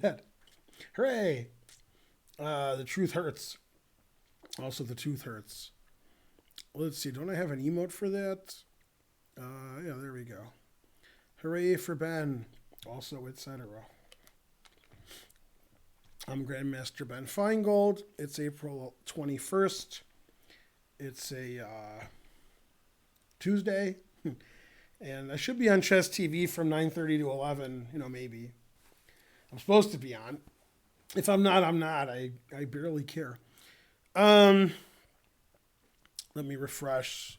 Head. Hooray! The truth hurts. Also, the tooth hurts. Let's see. Don't I have an emote for that? Yeah, there we go. Hooray for Ben. Also, etc. I'm Grandmaster Ben Feingold. It's April 21st. It's a Tuesday. And I should be on Chess TV from 9:30 to 11, maybe. I'm supposed to be on. If I'm not, I'm not. I barely care. Let me refresh.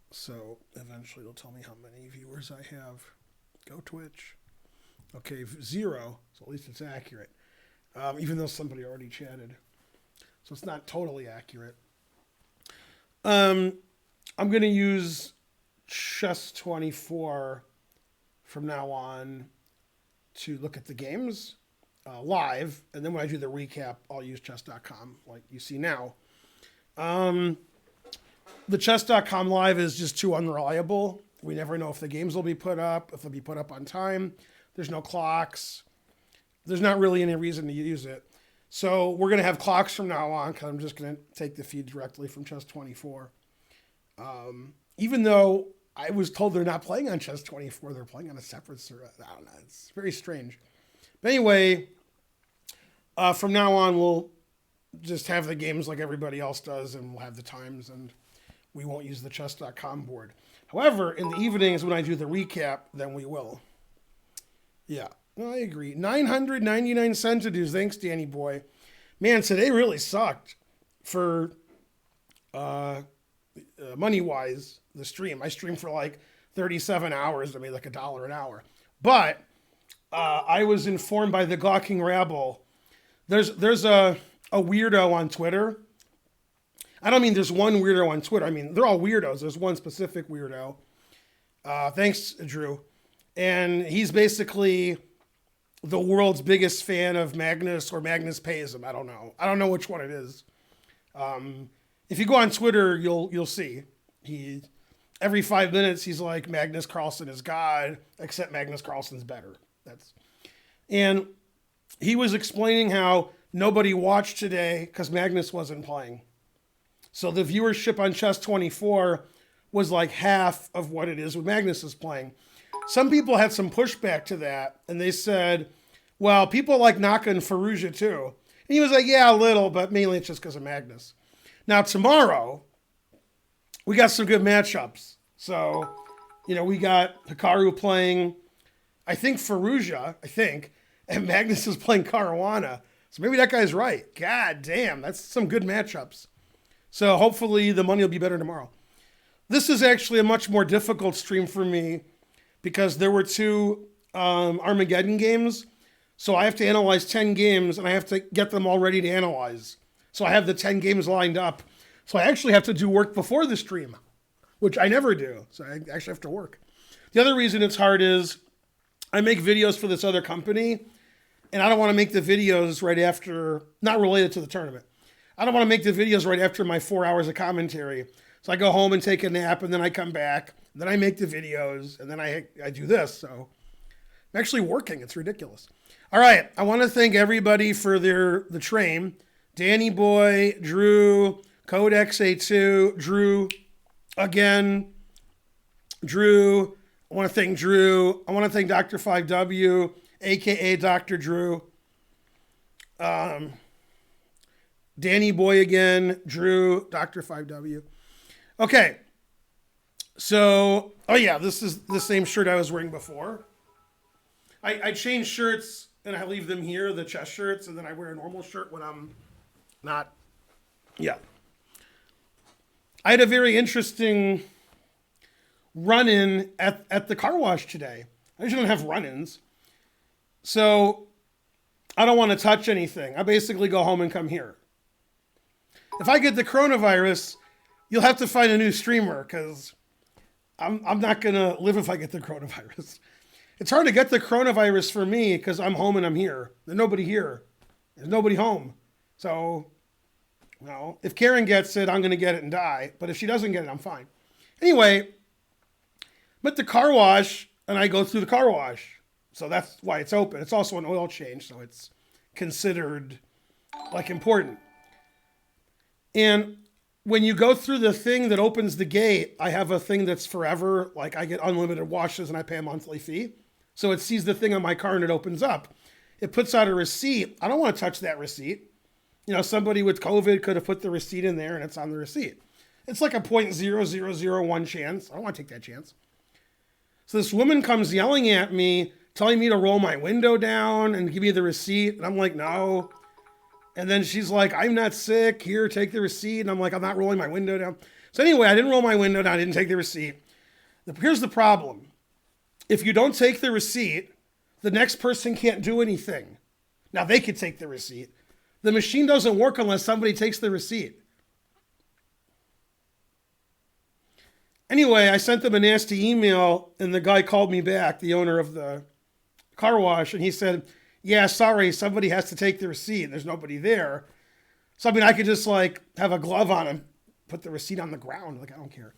So eventually it'll tell me how many viewers I have. Go Twitch. Okay, 0. So at least it's accurate. Even though somebody already chatted. So it's not totally accurate. I'm going to use Chess24 from now on to look at the games live. And then when I do the recap, I'll use chess.com like you see now. The chess.com live is just too unreliable. We never know if the games will be put up, if they'll be put up on time. There's no clocks. There's not really any reason to use it. So we're going to have clocks from now on because I'm just going to take the feed directly from Chess24. Even though I was told they're not playing on Chess24, they're playing on a separate server. I don't know. It's very strange. But anyway, from now on, we'll just have the games like everybody else does, and we'll have the times, and we won't use the chess.com board. However, in the evenings when I do the recap, then we will. Yeah, no, I agree. 999 centidues. Thanks, Danny boy. Man, today really sucked for money-wise, the stream. I streamed for like 37 hours. I made like $1 an hour. But I was informed by the Gawking Rabble. There's a weirdo on Twitter. I don't mean there's one weirdo on Twitter. I mean, they're all weirdos. There's one specific weirdo. Thanks, Drew. And he's basically the world's biggest fan of Magnus, or Magnus pays him. I don't know. I don't know which one it is. If you go on Twitter, you'll see. Every 5 minutes, he's like, Magnus Carlsen is God, except Magnus Carlsen's better. And he was explaining how nobody watched today because Magnus wasn't playing. So the viewership on Chess24 was like half of what it is when Magnus is playing. Some people had some pushback to that, and they said, well, people like Naka and Fallujah too. And he was like, yeah, a little, but mainly it's just because of Magnus. Now, tomorrow, we got some good matchups. So, we got Hikaru playing, I think, Fallujah, and Magnus is playing Caruana. So maybe that guy's right. God damn, that's some good matchups. So hopefully the money will be better tomorrow. This is actually a much more difficult stream for me because there were 2 Armageddon games. So I have to analyze 10 games and I have to get them all ready to analyze. So I have the 10 games lined up. So I actually have to do work before the stream, which I never do. So I actually have to work. The other reason it's hard is I make videos for this other company and I don't want to make the videos right after, not related to the tournament. I don't want to make the videos right after my 4 hours of commentary. So I go home and take a nap, and then I come back, and then I make the videos, and then I do this. So I'm actually working. It's ridiculous. All right. I want to thank everybody for the train. Danny Boy, Drew, Codex A2, Drew, again, Drew. I want to thank Drew. I want to thank Dr. 5W, a.k.a. Dr. Drew. Danny Boy again, Drew, Dr. 5W. Okay. So, this is the same shirt I was wearing before. I change shirts and I leave them here, the chest shirts, and then I wear a normal shirt when I'm not. Yeah. I had a very interesting run-in at the car wash today. I usually don't have run-ins. So, I don't want to touch anything. I basically go home and come here. If I get the coronavirus, you'll have to find a new streamer because I'm not going to live if I get the coronavirus. It's hard to get the coronavirus for me because I'm home and I'm here. There's nobody here. There's nobody home. So, if Karen gets it, I'm going to get it and die. But if she doesn't get it, I'm fine. Anyway, I'm at the car wash and I go through the car wash. So that's why it's open. It's also an oil change, so it's considered like important. And when you go through the thing that opens the gate, I have a thing that's forever. Like I get unlimited washes and I pay a monthly fee. So it sees the thing on my car and it opens up. It puts out a receipt. I don't want to touch that receipt. You know, somebody with COVID could have put the receipt in there and it's on the receipt. It's like a 0.0001 chance. I don't want to take that chance. So this woman comes yelling at me, telling me to roll my window down and give me the receipt. And I'm like, no. And then she's like, I'm not sick. Here, take the receipt. And I'm like, I'm not rolling my window down. So anyway, I didn't roll my window down. I didn't take the receipt. Here's the problem. If you don't take the receipt, the next person can't do anything. Now, they could take the receipt. The machine doesn't work unless somebody takes the receipt. Anyway, I sent them a nasty email, and the guy called me back, the owner of the car wash, and he said, yeah, sorry, somebody has to take the receipt. There's nobody there. So, I mean, I could just, like, have a glove on and put the receipt on the ground. Like, I don't care.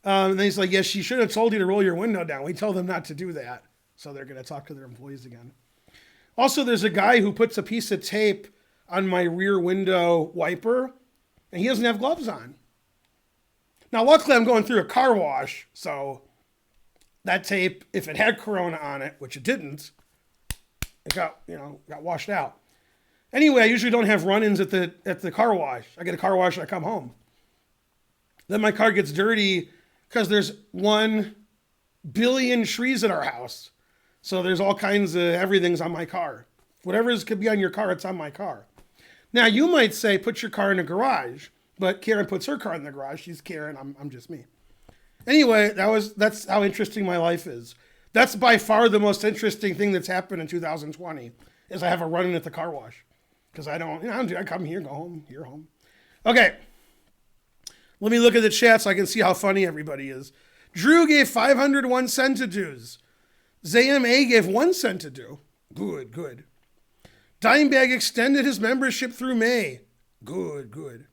And then he's like, yes, she should have told you to roll your window down. We tell them not to do that. So they're going to talk to their employees again. Also, there's a guy who puts a piece of tape on my rear window wiper, and he doesn't have gloves on. Now, luckily, I'm going through a car wash, so that tape, if it had Caruana on it, which it didn't, it got washed out. Anyway, I usually don't have run-ins at the car wash. I get a car wash and I come home. Then my car gets dirty because there's 1 billion trees at our house. So there's all kinds of everything's on my car. Whatever could be on your car, it's on my car. Now, you might say, put your car in a garage. But Karen puts her car in the garage. She's Karen. I'm just me. Anyway, that's how interesting my life is. That's by far the most interesting thing that's happened in 2020 is I have a run-in at the car wash. Because I come here, go home, here, home. Okay. Let me look at the chat so I can see how funny everybody is. Drew gave 501 centuries. ZMA gave 1 cent to do. Good. Dimebag extended his membership through May. Good.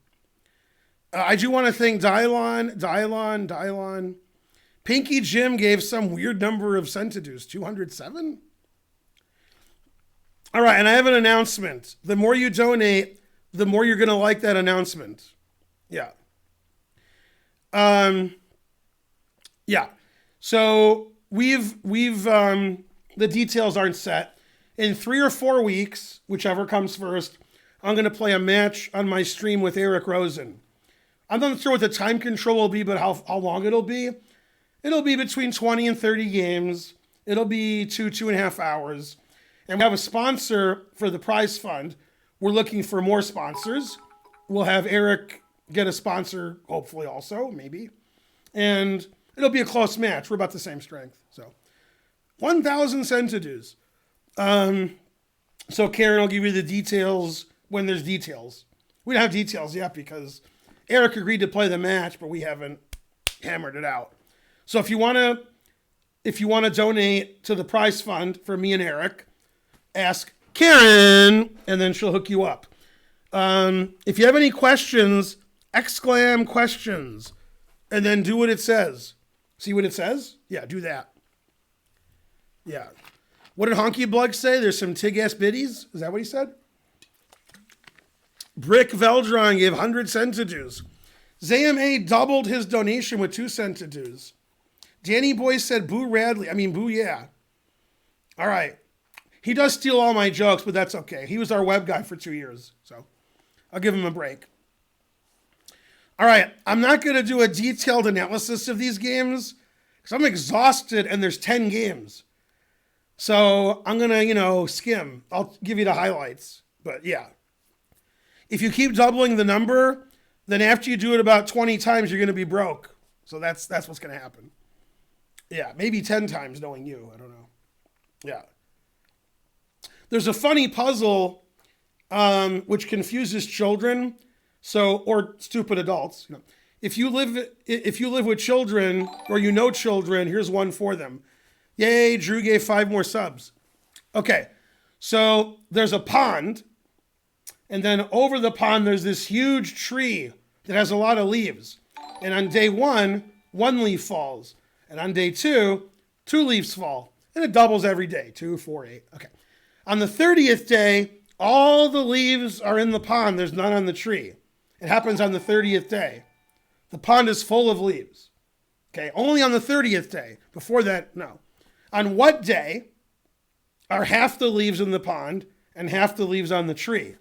I do want to thank Dylon. Pinky Jim gave some weird number of centidues. 207? All right, and I have an announcement. The more you donate, the more you're going to like that announcement. Yeah. So we've the details aren't set. In 3 or 4 weeks, whichever comes first, I'm going to play a match on my stream with Eric Rosen. I'm not sure what the time control will be, but how long it'll be. It'll be between 20 and 30 games. It'll be 2.5 hours. And we have a sponsor for the prize fund. We're looking for more sponsors. We'll have Eric get a sponsor, hopefully also, maybe. And it'll be a close match. We're about the same strength. So 1,000 centidues. So Karen will give you the details when there's details. We don't have details yet because Eric agreed to play the match, but we haven't hammered it out. So if you want to donate to the prize fund for me and Eric, ask Karen, and then she'll hook you up. If you have any questions, exclaim questions, and then do what it says. See what it says? Yeah, do that. Yeah. What did Honky Blug say? There's some tig-ass biddies? Is that what he said? Brick Veldron gave 100 centidues. ZMA doubled his donation with 2 centidues. Danny Boy said, boo Radley. I mean, boo yeah. All right. He does steal all my jokes, but that's okay. He was our web guy for 2 years, so I'll give him a break. All right. I'm not going to do a detailed analysis of these games because I'm exhausted and there's 10 games. So I'm going to, skim. I'll give you the highlights, but yeah. If you keep doubling the number, then after you do it about 20 times, you're going to be broke. So that's what's going to happen. Yeah, maybe 10 times knowing you. I don't know. Yeah. There's a funny puzzle which confuses children, or stupid adults. If you live with children or children, here's one for them. Yay, Drew gave 5 more subs. Okay, so there's a pond. And then over the pond, there's this huge tree that has a lot of leaves. And on day 1, 1 leaf falls. And on day 2, 2 leaves fall. And it doubles every day, 2, 4, 8. Okay. On the 30th day, all the leaves are in the pond. There's none on the tree. It happens on the 30th day. The pond is full of leaves. Okay, only on the 30th day. Before that, no. On what day are half the leaves in the pond and half the leaves on the tree?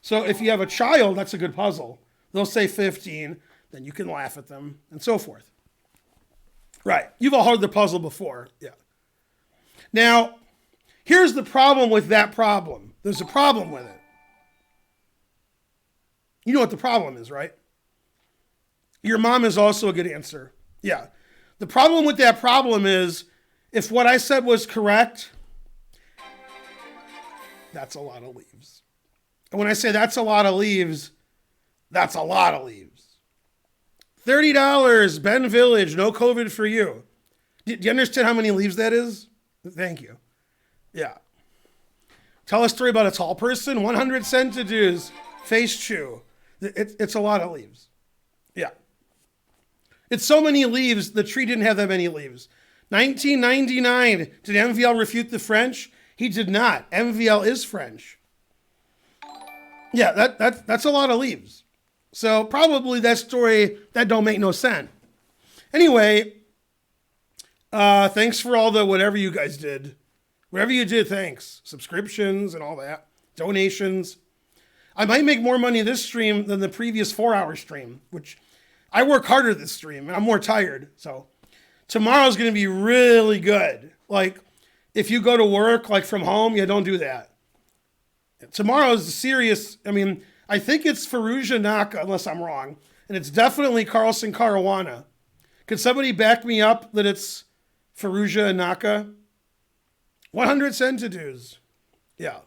So if you have a child, that's a good puzzle. They'll say 15, then you can laugh at them, and so forth. Right, you've all heard the puzzle before. Yeah. Now, here's the problem with that problem. There's a problem with it. You know what the problem is, right? Your mom is also a good answer. Yeah. The problem with that problem is, if what I said was correct, that's a lot of leaves. And when I say that's a lot of leaves, that's a lot of leaves. $30, Ben Village, no COVID for you. Do you understand how many leaves that is? Thank you. Yeah. Tell a story about a tall person, 100 centidues, face chew. It's a lot of leaves. Yeah. It's so many leaves, the tree didn't have that many leaves. 1999, did MVL refute the French? He did not. MVL is French. Yeah, that's a lot of leaves. So probably that story, that don't make no sense. Anyway, thanks for all the whatever you guys did. Whatever you did, thanks. Subscriptions and all that. Donations. I might make more money this stream than the previous 4-hour stream, which I work harder this stream and I'm more tired. So tomorrow's going to be really good. Like if you go to work, like from home, yeah, don't do that. Tomorrow's serious. I mean, I think it's Faruja Naka, unless I'm wrong. And it's definitely Carlsen Caruana. Could somebody back me up that it's Faruja Naka? 100 centidues. Yeah.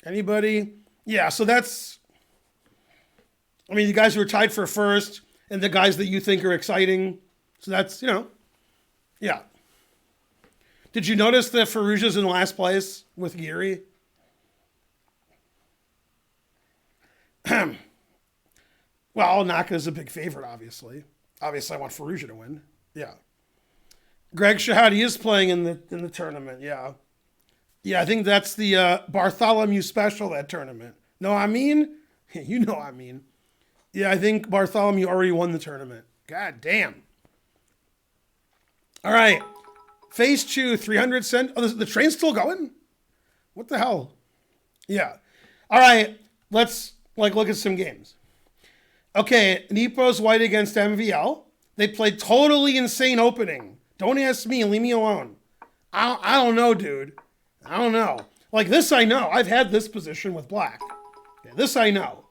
Anybody? Yeah, so that's, I mean, the guys who are tied for first and the guys that you think are exciting. So that's, yeah. Did you notice that Faruja's in last place with Geary? Well, Naka's a big favorite, obviously. Obviously, I want Faruja to win. Yeah. Greg Shahadi is playing in the tournament, yeah. Yeah, I think that's the Bartholomew special, that tournament. No, I mean? You know I mean. Yeah, I think Bartholomew already won the tournament. God damn. All right. Phase 2, 300 cent. Oh, the train's still going? What the hell? Yeah. All right. Let's look at some games. Okay, Nepo's white against MVL. They played totally insane opening. Don't ask me. Leave me alone. I don't know, dude. I don't know. Like this I know. I've had this position with black. Okay, this I know.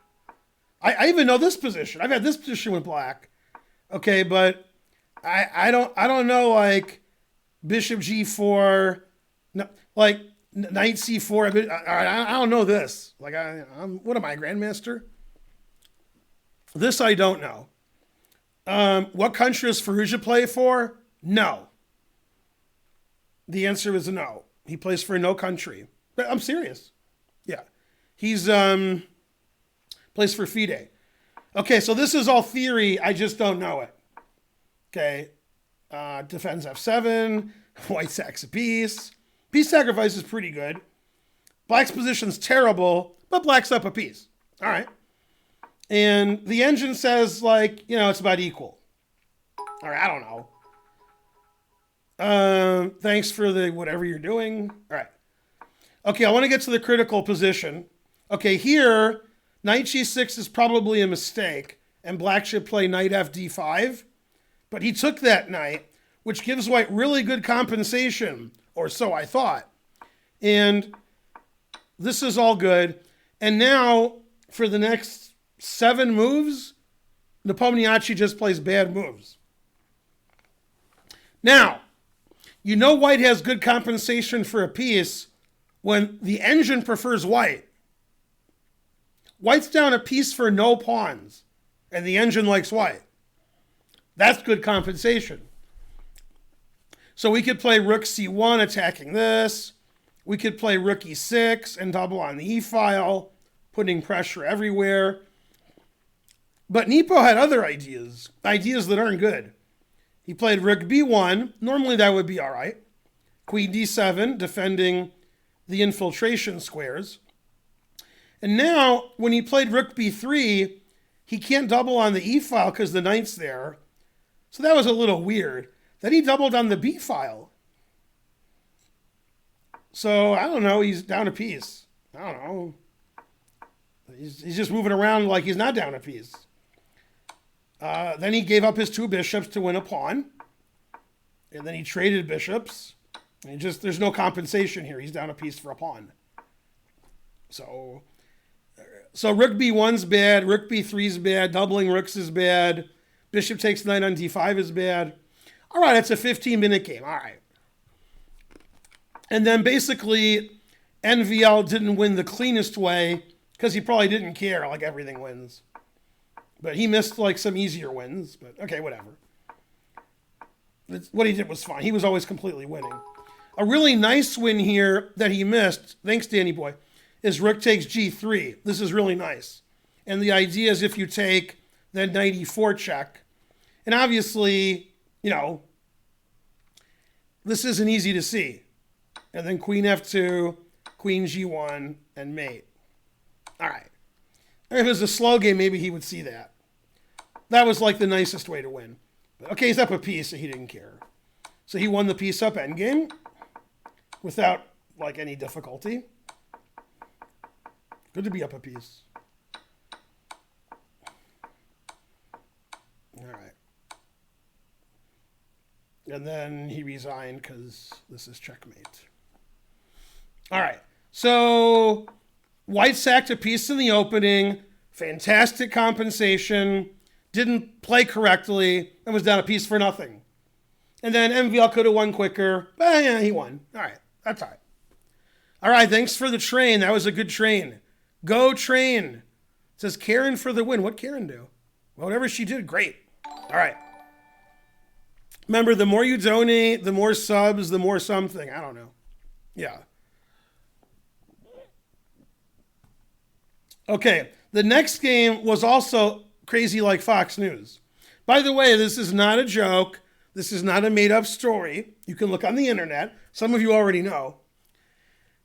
I even know this position. I've had this position with black. Okay, but I don't know, like bishop g4, no, like knight c4. I don't know this. Like I'm what am I, grandmaster? This I don't know. What country does Faruja play for? No. The answer is no. He plays for no country. But I'm serious. Yeah. He's plays for FIDE. Okay, so this is all theory. I just don't know it. Okay. Defends f7. White sacks a piece. Piece sacrifice is pretty good. Black's position's terrible, but black's up a piece. All right. And the engine says, like, it's about equal. All right, I don't know. Thanks for the whatever you're doing. All right. Okay, I want to get to the critical position. Okay, here, knight g6 is probably a mistake, and black should play knight fd5. But he took that knight, which gives white really good compensation, or so I thought. And this is all good. And now, for the next 7 moves, Nepomniachtchi just plays bad moves. Now, white has good compensation for a piece when the engine prefers white. White's down a piece for no pawns, and the engine likes white. That's good compensation. So we could play rook c1 attacking this. We could play rook e6 and double on the e-file, putting pressure everywhere. But Nepo had other ideas that aren't good. He played rook b1. Normally that would be all right. Queen d7, defending the infiltration squares. And now, when he played rook b3, he can't double on the e file because the knight's there. So that was a little weird. Then he doubled on the b file. So, I don't know, he's down a piece. I don't know. He's just moving around like he's not down a piece. Then he gave up his 2 bishops to win a pawn. And then he traded bishops. And there's no compensation here. He's down a piece for a pawn. So rook b1's bad, rook b3's bad, doubling rooks is bad, bishop takes knight on d5 is bad. All right, it's a 15-minute game. All right. And then basically, NVL didn't win the cleanest way because he probably didn't care, like everything wins. But he missed like some easier wins. But okay, whatever. What he did was fine. He was always completely winning. A really nice win here that he missed, thanks Danny Boy, is rook takes g3. This is really nice. And the idea is if you take, then knight e4 check. And obviously, this isn't easy to see. And then queen f2, queen g1, and mate. All right. If it was a slow game, maybe he would see that. That was like the nicest way to win. But okay, he's up a piece, so he didn't care. So he won the piece up endgame without like any difficulty. Good to be up a piece. All right. And then he resigned because this is checkmate. All right. So white sacked a piece in the opening. Fantastic compensation. Didn't play correctly and was down a piece for nothing. And then MVL could have won quicker. But yeah, he won. All right. That's all right. All right. Thanks for the train. That was a good train. Go train. It says Karen for the win. What Karen do? Well, whatever she did, great. All right. Remember, the more you donate, the more subs, the more something. I don't know. Yeah. Okay. The next game was also crazy like Fox News. By the way, this is not a joke. This is not a made-up story. You can look on the internet. Some of you already know.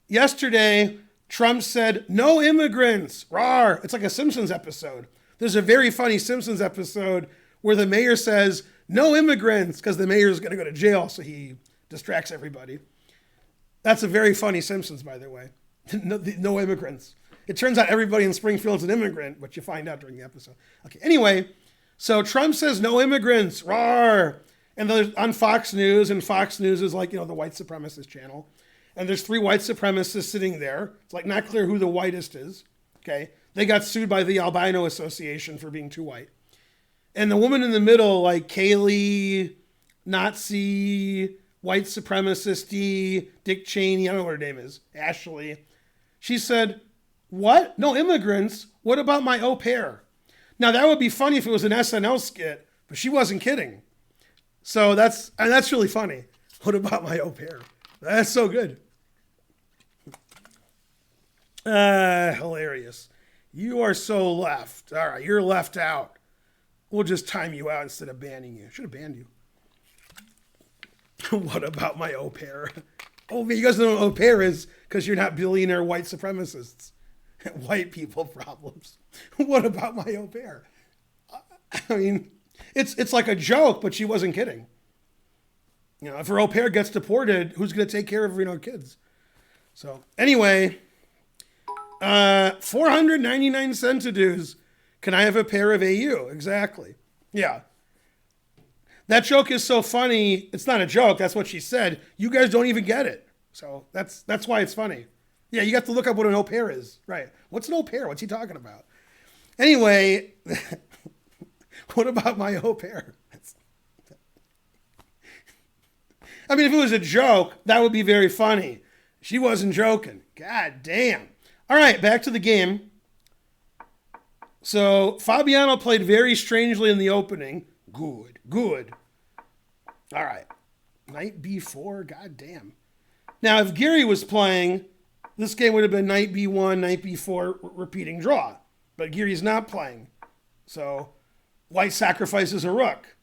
Yesterday, Trump said, "No immigrants." Rawr. It's like a Simpsons episode. There's a very funny Simpsons episode where the mayor says, "No immigrants," because the mayor is going to go to jail, so he distracts everybody. That's a very funny Simpsons, by the way. No immigrants. It turns out everybody in Springfield's an immigrant, but you find out during the episode. Okay, anyway, so Trump says, "No immigrants." Rawr. And they're on Fox News, and Fox News is like, the white supremacist channel. And there's 3 white supremacists sitting there. It's like not clear who the whitest is. Okay. They got sued by the Albino Association for being too white. And the woman in the middle, like Kaylee, Nazi, white supremacist, Dick Cheney, I don't know what her name is, Ashley. She said, "What? No immigrants? What about my au pair?" Now that would be funny if it was an SNL skit, but she wasn't kidding. So that's really funny. What about my au pair? That's so good. Hilarious. You are so left. All right, you're left out. We'll just time you out instead of banning you. Should have banned you. What about my au pair? Oh, you guys don't know what au pair is because you're not billionaire white supremacists. White people problems. What about my au pair? I mean, it's like a joke, but she wasn't kidding. If her au pair gets deported, who's going to take care of kids? So anyway, 499 centidues. Can I have a pair of AU? Exactly. Yeah. That joke is so funny. It's not a joke. That's what she said. You guys don't even get it. So that's why it's funny. Yeah, you have to look up what an au pair is. Right. What's an au pair? What's he talking about? Anyway, what about my au pair? I mean, if it was a joke, that would be very funny. She wasn't joking. God damn. All right, back to the game. So Fabiano played very strangely in the opening. Good. All right. Knight b4, god damn. Now, if Gary was playing, this game would have been knight b1, knight b4, repeating draw. But Gary's not playing. So white sacrifices a rook.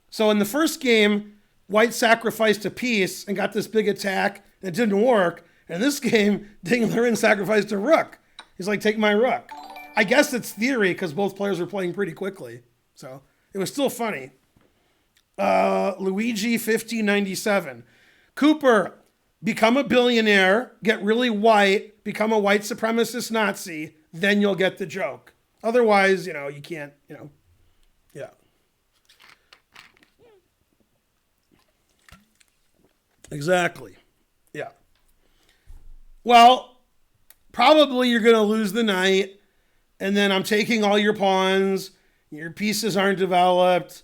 So in the first game, white sacrificed a piece and got this big attack. And it didn't work. And in this game, Liren sacrificed a rook. He's like, take my rook. I guess it's theory because both players were playing pretty quickly. So it was still funny. Luigi 1597. Cooper, become a billionaire, get really white, become a white supremacist Nazi, then you'll get the joke. Otherwise, you can't, yeah. Exactly. Yeah. Well, probably you're going to lose the knight, and then I'm taking all your pawns, your pieces aren't developed.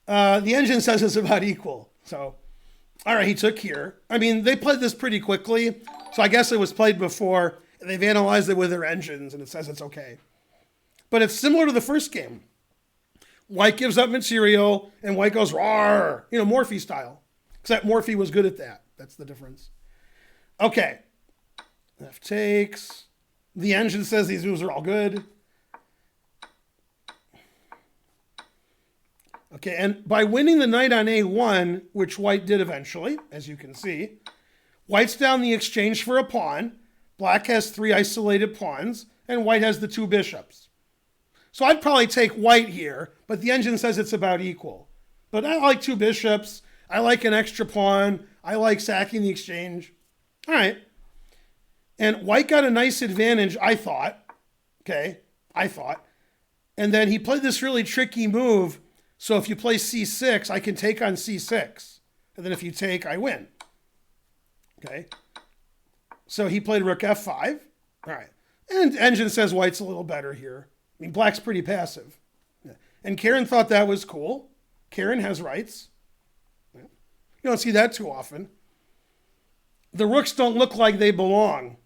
The engine says it's about equal. So, all right, he took here. I mean, they played this pretty quickly, so I guess it was played before, and they've analyzed it with their engines, and it says it's okay. But it's similar to the first game. White gives up material, and white goes, roar, Morphy style. Except Morphy was good at that. That's the difference. Okay. F takes. The engine says these moves are all good. Okay, and by winning the knight on A1, which white did eventually, as you can see, white's down the exchange for a pawn. Black has 3 isolated pawns, and white has the 2 bishops. So I'd probably take white here, but the engine says it's about equal. But I like 2 bishops. I like an extra pawn. I like sacking the exchange. All right. And white got a nice advantage, I thought. Okay, I thought. And then he played this really tricky move. So if you play C6, I can take on C6. And then if you take, I win. Okay. So he played rook F5. All right. And engine says white's a little better here. I mean, black's pretty passive. Yeah. And Karen thought that was cool. Karen has rights. You don't see that too often. The rooks don't look like they belong.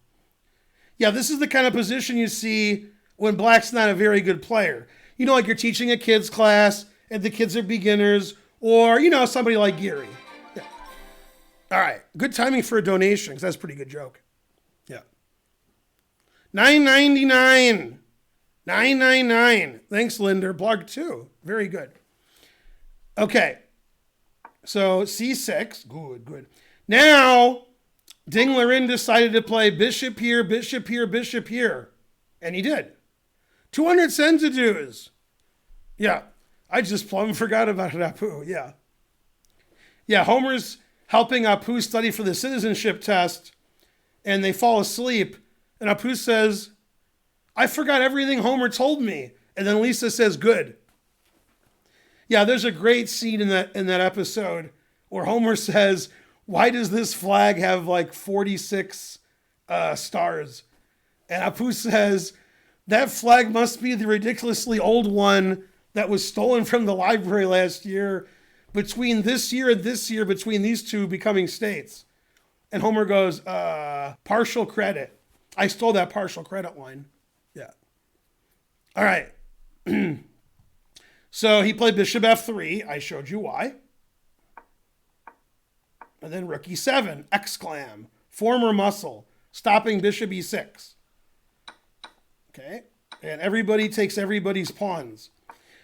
Yeah, this is the kind of position you see when black's not a very good player. Like you're teaching a kids class and the kids are beginners, or, somebody like Geary. Yeah. All right, good timing for a donation because that's a pretty good joke. Yeah. $9.99. $9.99. Thanks, Linder. Blog 2. Very good. Okay. So C6, good. Now, Liren decided to play bishop here, bishop here, bishop here. And he did. 200 centidues. Yeah, I just plumb forgot about it, Apu. Yeah. Yeah, Homer's helping Apu study for the citizenship test, and they fall asleep. And Apu says, I forgot everything Homer told me. And then Lisa says, good. Yeah, there's a great scene in that episode where Homer says, why does this flag have like 46 stars? And Apu says, that flag must be the ridiculously old one that was stolen from the library last year between this year and this year, between these two becoming states. And Homer goes, partial credit. I stole that partial credit line. Yeah. All right. So he played bishop f3. I showed you why. And then rook e7, exclam, former muscle, stopping bishop e6. Okay, and everybody takes everybody's pawns.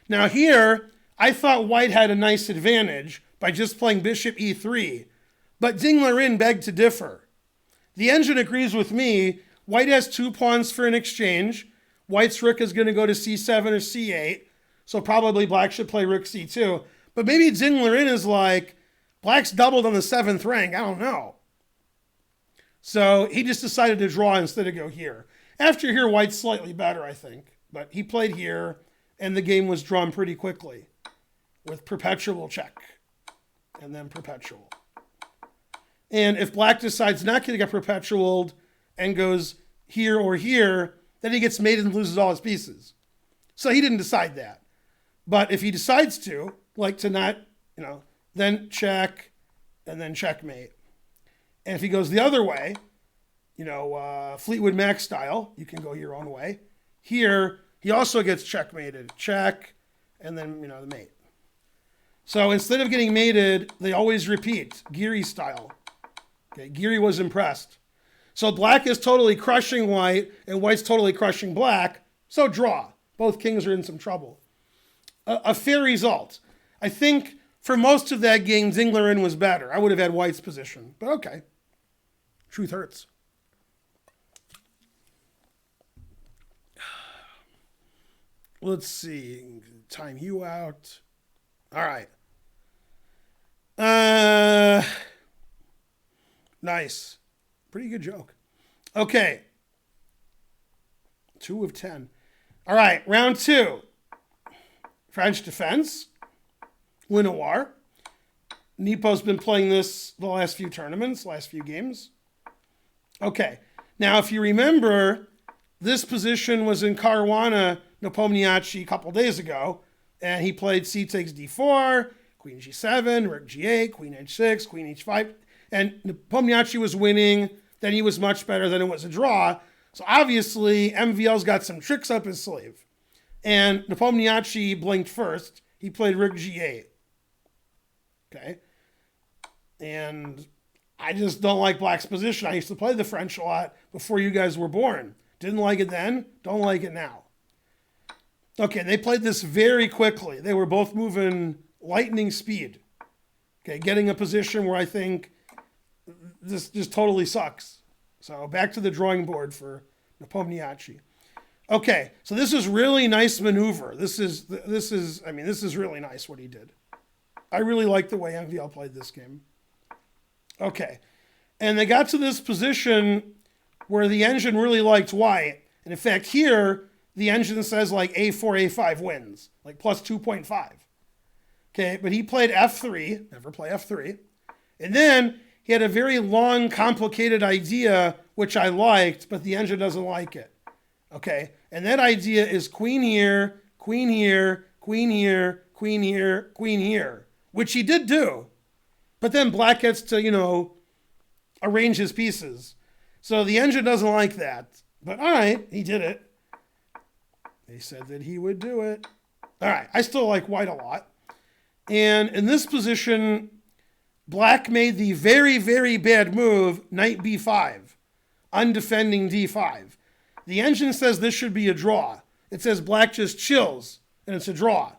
Now here, I thought white had a nice advantage by just playing bishop e3, but Liren begged to differ. The engine agrees with me. White has 2 pawns for an exchange. White's rook is going to go to c7 or c8, so probably black should play rook c2. But maybe Liren is like, black's doubled on the 7th rank. I don't know. So he just decided to draw instead of go here. After here, white's slightly better, I think. But he played here, and the game was drawn pretty quickly with perpetual check and then perpetual. And if black decides not to get perpetualed and goes here or here, then he gets mated and loses all his pieces. So he didn't decide that. But if he decides to, like to not, then check and then checkmate. And if he goes the other way, Fleetwood Mac style, you can go your own way. Here, he also gets checkmated. Check, and then, the mate. So instead of getting mated, they always repeat, Geary style. Okay, Geary was impressed. So black is totally crushing white, and white's totally crushing black. So draw. Both kings are in some trouble. A fair result. I think for most of that game, Liren was better. I would have had white's position, but okay. Truth hurts. Let's see. Time you out. All right. Nice. Pretty good joke. Okay. 2 of 10. All right. Round 2. French defense. Lenoir. Nepo's been playing this the last few tournaments, last few games. Okay. Now, if you remember, this position was in Caruana, Nepomniachtchi a couple days ago, and he played c takes d4, queen g7, rook g8, queen h6, queen h5, and Nepomniachtchi was winning. Then he was much better. Then it was a draw. So obviously, MVL's got some tricks up his sleeve. And Nepomniachtchi blinked first. He played rook g8. Okay. And I just don't like black's position. I used to play the French a lot before you guys were born. Didn't like it then. Don't like it now. Okay, they played this very quickly. They were both moving lightning speed. Okay, getting a position where I think this just totally sucks. So back to the drawing board for Nepomniachtchi. Okay, so this is really nice maneuver. This is really nice what he did. I really like the way MVL played this game. Okay, and they got to this position where the engine really liked white. And in fact, here, the engine says like a4, a5 wins, like plus 2.5. Okay, but he played f3, never play f3. And then he had a very long, complicated idea, which I liked, but the engine doesn't like it. Okay, and that idea is queen here, queen here, queen here, queen here, queen here, which he did do. But then black gets to, arrange his pieces. So the engine doesn't like that. But all right, he did it. They said that he would do it. All right, I still like white a lot. And in this position, black made the very, very bad move, knight b5, undefending d5. The engine says this should be a draw. It says black just chills, and it's a draw.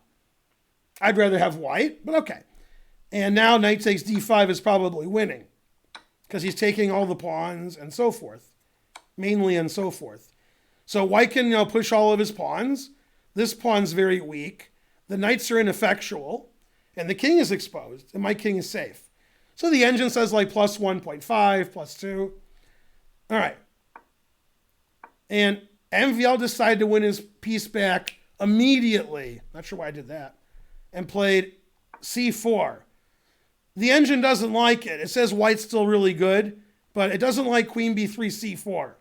I'd rather have white, but okay. And now knight takes d5 is probably winning because he's taking all the pawns and so forth, mainly and so forth. So white can push all of his pawns. This pawn's very weak. The knights are ineffectual, and the king is exposed, and my king is safe. So the engine says like plus 1.5, plus 2. All right. And MVL decided to win his piece back immediately. Not sure why I did that. And played c4. The engine doesn't like it. It says white's still really good, but it doesn't like queen b3, c4.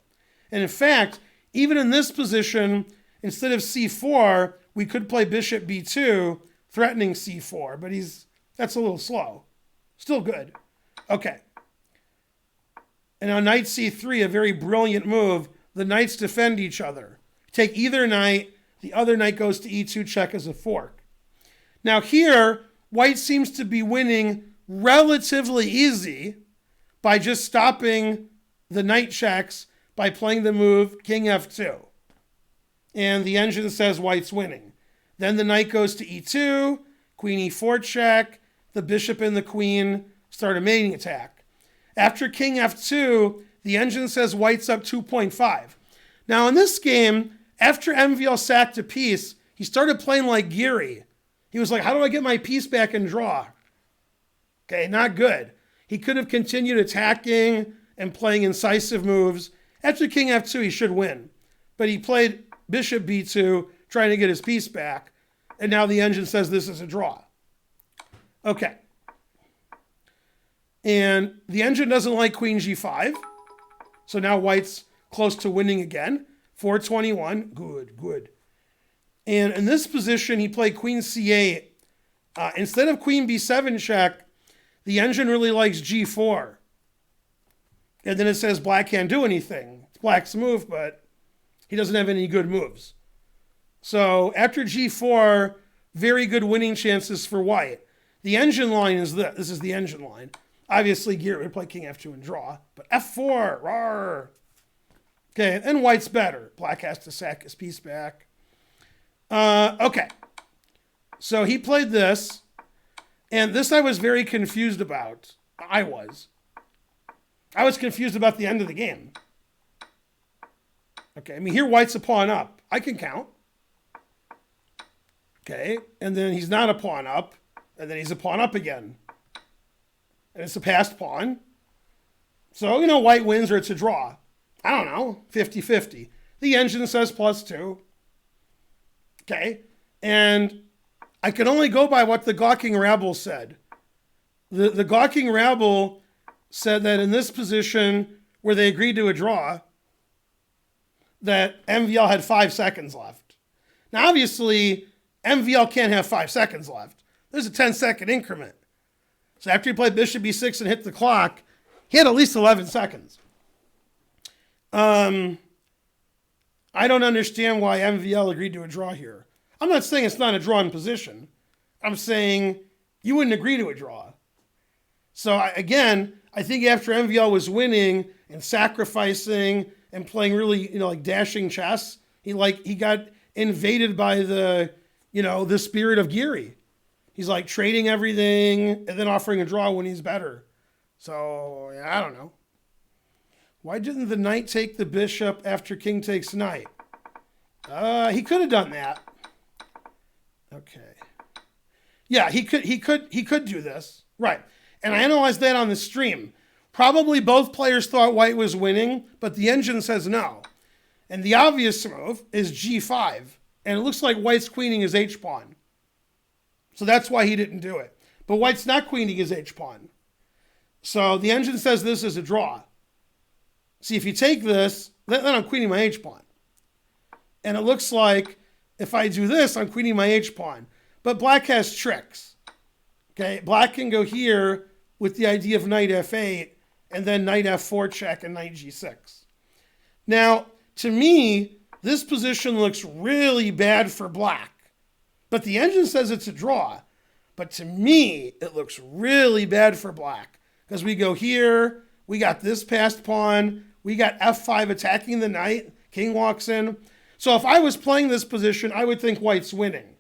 And in fact, even in this position, instead of c4, we could play bishop b2, threatening c4, but that's a little slow. Still good. Okay. And on knight c3, a very brilliant move. The knights defend each other. Take either knight, the other knight goes to e2 check as a fork. Now here, white seems to be winning relatively easy by just stopping the knight checks by playing the move king f2. And the engine says white's winning. Then the knight goes to e2, queen e4 check, the bishop and the queen start a mating attack. After king f2, the engine says white's up 2.5. Now in this game, after MVL sacked a piece, he started playing like Geary. He was like, how do I get my piece back and draw? Okay, not good. He could have continued attacking and playing incisive moves. After king f2, he should win. But he played bishop b2, trying to get his piece back. And now the engine says this is a draw. Okay. And the engine doesn't like queen g5. So now white's close to winning again. 421. Good, good. And in this position, he played queen c8. Instead of queen b7 check, the engine really likes g4. And then it says black can't do anything. It's black's move, but he doesn't have any good moves. So after g4, very good winning chances for white. The engine line is this. This is the engine line. Obviously, Geary would play king f2 and draw. But f4, rawr. Okay, and white's better. Black has to sack his piece back. Okay. So he played this. And this I was very confused about. I was confused about the end of the game. Okay, I mean, here white's a pawn up. I can count. Okay, and then he's not a pawn up, and then he's a pawn up again. And it's a passed pawn. So, white wins or it's a draw. I don't know, 50-50. The engine says +2. Okay, and I can only go by what the gawking rabble said. The gawking rabble said that in this position where they agreed to a draw, that MVL had 5 seconds left. Now, obviously, MVL can't have 5 seconds left. There's a 10-second increment. So after he played bishop b6 and hit the clock, he had at least 11 seconds. I don't understand why MVL agreed to a draw here. I'm not saying it's not a drawn position. I'm saying you wouldn't agree to a draw. So I think after MVL was winning and sacrificing and playing really, like dashing chess, he got invaded by the spirit of Geary. He's like trading everything and then offering a draw when he's better. So, I don't know. Why didn't the knight take the bishop after king takes knight? He could have done that. Okay. Yeah, he could do this. Right. And I analyzed that on the stream. Probably both players thought white was winning, but the engine says no. And the obvious move is g5. And it looks like white's queening his h-pawn. So that's why he didn't do it. But white's not queening his h-pawn. So the engine says this is a draw. See, if you take this, then I'm queening my h-pawn. And it looks like if I do this, I'm queening my h-pawn. But black has tricks. Okay, black can go here with the idea of knight f8, and then knight f4 check and knight g6. Now, to me, this position looks really bad for black. But the engine says it's a draw. But to me, it looks really bad for black. Because we go here, we got this passed pawn, we got f5 attacking the knight, king walks in. So if I was playing this position, I would think white's winning.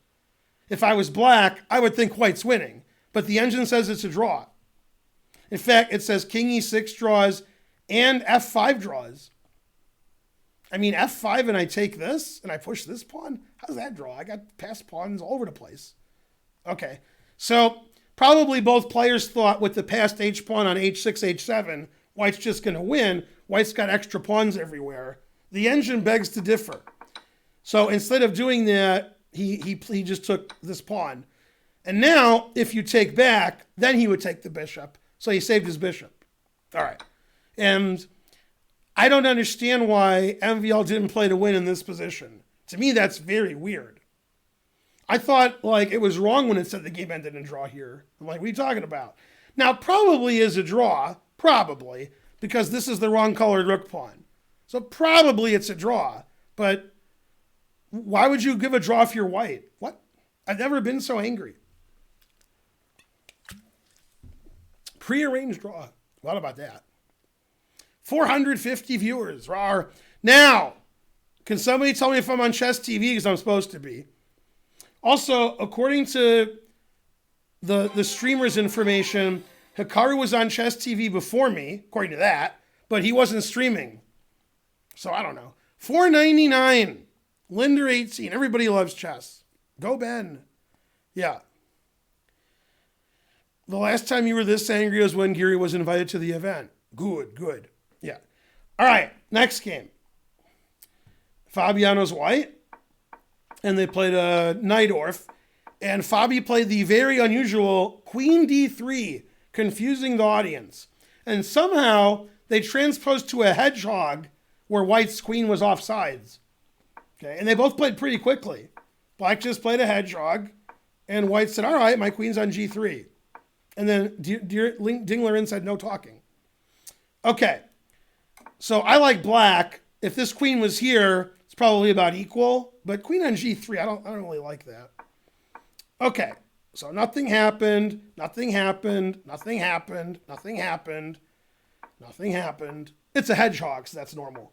If I was black, I would think white's winning. But the engine says it's a draw. In fact, it says king e6 draws and f5 draws. I mean, f5 and I take this and I push this pawn? How's that draw? I got passed pawns all over the place. Okay, so probably both players thought with the passed h-pawn on h6, h7, white's just going to win. White's got extra pawns everywhere. The engine begs to differ. So instead of doing that, he just took this pawn. And now, if you take back, then he would take the bishop. So he saved his bishop. All right. And I don't understand why MVL didn't play to win in this position. To me, that's very weird. I thought, it was wrong when it said the game ended in draw here. I'm like, what are you talking about? Now, probably is a draw. Probably. Because this is the wrong colored rook pawn. So probably it's a draw. But why would you give a draw if you're white? What? I've never been so angry. Prearranged draw. What about that? 450 viewers. Rawr. Now, can somebody tell me if I'm on Chess TV? Because I'm supposed to be. Also, according to the streamer's information, Hikaru was on Chess TV before me, according to that, but he wasn't streaming. So I don't know. $4.99. Linder 18. Everybody loves chess. Go Ben. Yeah. The last time you were this angry was when Geary was invited to the event. Good. Yeah. All right, next game. Fabiano's white, and they played a Najdorf, and Fabi played the very unusual Queen D3, confusing the audience. And somehow they transposed to a hedgehog where white's queen was off sides. Okay, and they both played pretty quickly. Black just played a hedgehog, and white said, all right, my queen's on G3. And then Dinglerin said, no talking. Okay, so I like black. If this queen was here, it's probably about equal. But queen on G3, I don't really like that. Okay, so nothing happened. It's a hedgehog, so that's normal.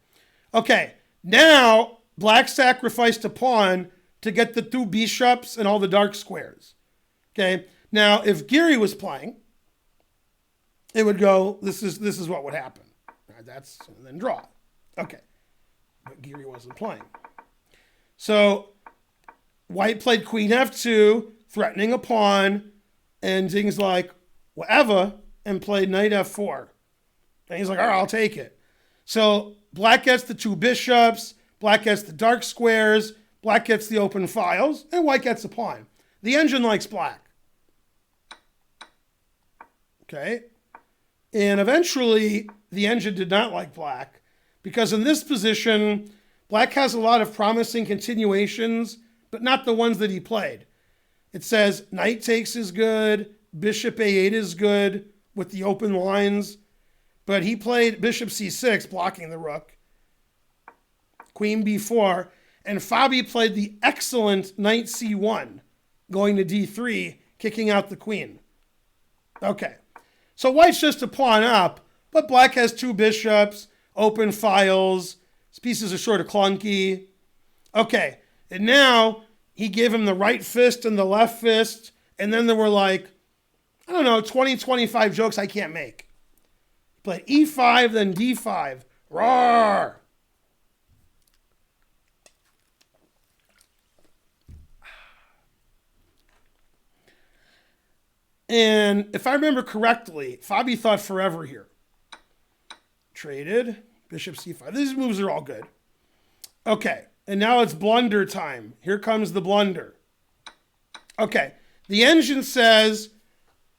Okay, now black sacrificed a pawn to get the two bishops and all the dark squares. Okay, Now, if Geary was playing, it would go, this is what would happen. Right, and then draw. Okay. But Geary wasn't playing. So White played queen f2, threatening a pawn, and Ding's like, whatever, and played knight f4. And he's like, all right, I'll take it. So Black gets the 2 bishops, Black gets the dark squares, Black gets the open files, and White gets the pawn. The engine likes Black. Okay? And eventually, the engine did not like Black, because in this position, Black has a lot of promising continuations, but not the ones that he played. It says knight takes is good, bishop a8 is good with the open lines, but he played bishop c6, blocking the rook, queen b4, and Fabi played the excellent knight c1, going to d3, kicking out the queen. Okay, so White's just a pawn up, but Black has 2 bishops, open files, his pieces are sort of clunky. Okay, and now he gave him the right fist and the left fist, and then there were like, I don't know, 20, 25 jokes I can't make. He played e5, then d5. Roar! And if I remember correctly, Fabi thought forever here. Traded, bishop c5. These moves are all good. Okay, and now it's blunder time. Here comes the blunder. Okay, the engine says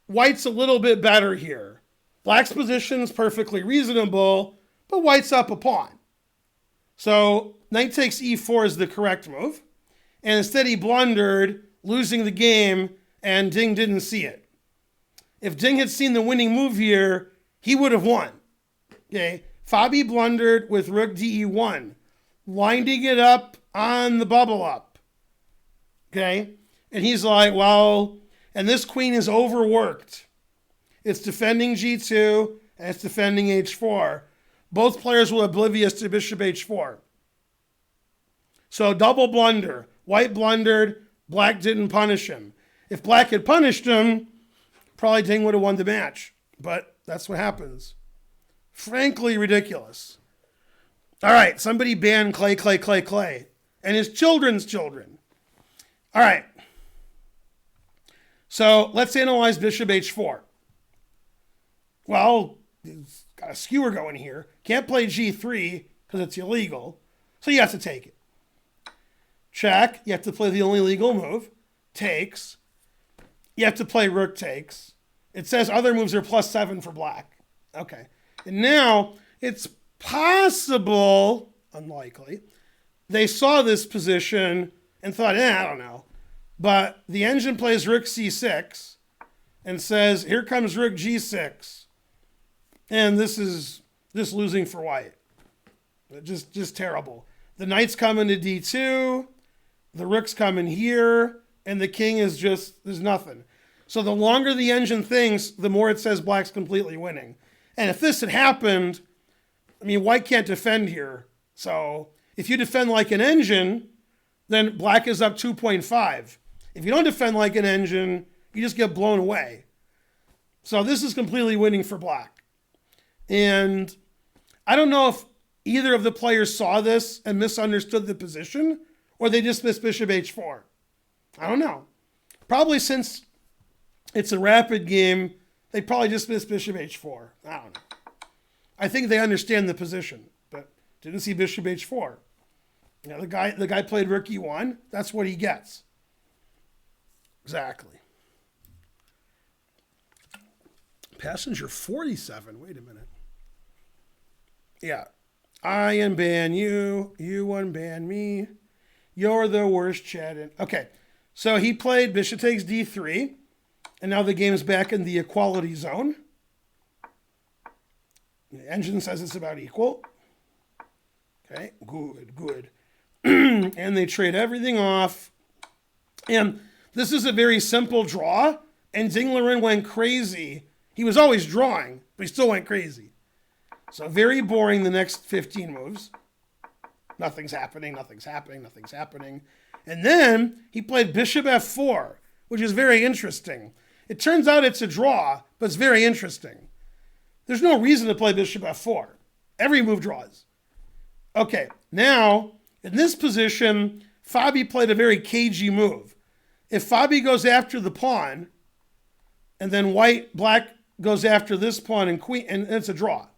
White's a little bit better here. Black's position's perfectly reasonable, but White's up a pawn. So knight takes e4 is the correct move. And instead he blundered, losing the game, and Ding didn't see it. If Ding had seen the winning move here, he would have won. Okay, Fabi blundered with rook de1, winding it up on the bubble up. Okay, and he's like, well, and this queen is overworked. It's defending g2, and it's defending h4. Both players were oblivious to bishop h4. So double blunder. White blundered, Black didn't punish him. If Black had punished him, probably Ding would have won the match. But that's what happens. Frankly ridiculous. All right, somebody ban Clay, and his children's children. All right. So let's analyze bishop h4. Well, he's got a skewer going here. Can't play g3 because it's illegal. So you have to take it. Check. You have to play the only legal move. Takes. You have to play rook takes. It says other moves are +7 for Black. Okay. And now it's possible, unlikely, they saw this position and thought, I don't know. But the engine plays rook c6 and says, here comes rook g6. And this is just losing for White. Just terrible. The knight's coming to d2. The rook's coming here. And the king is just, there's nothing. So the longer the engine thinks, the more it says Black's completely winning. And if this had happened, I mean, White can't defend here. So if you defend like an engine, then Black is up 2.5. If you don't defend like an engine, you just get blown away. So this is completely winning for Black. And I don't know if either of the players saw this and misunderstood the position, or they dismissed bishop h4. I don't know. Probably since it's a rapid game, they probably dismissed bishop h4. I don't know. I think they understand the position, but didn't see bishop h4. You know, the guy played rook e1. That's what he gets. Exactly. Passenger 47. Wait a minute. Yeah. I unban you. You unban me. You're the worst chatting. Okay. So he played bishop takes d3. And now the game's back in the equality zone. The engine says it's about equal. Okay. Good. And they trade everything off. And this is a very simple draw. And Liren went crazy. He was always drawing, but he still went crazy. So very boring the next 15 moves. Nothing's happening. And then he played bishop f4, which is very interesting. It turns out it's a draw, but it's very interesting. There's no reason to play bishop f4. Every move draws. Okay, now, in this position, Fabi played a very cagey move. If Fabi goes after the pawn, and then black goes after this pawn and queen, and it's a draw.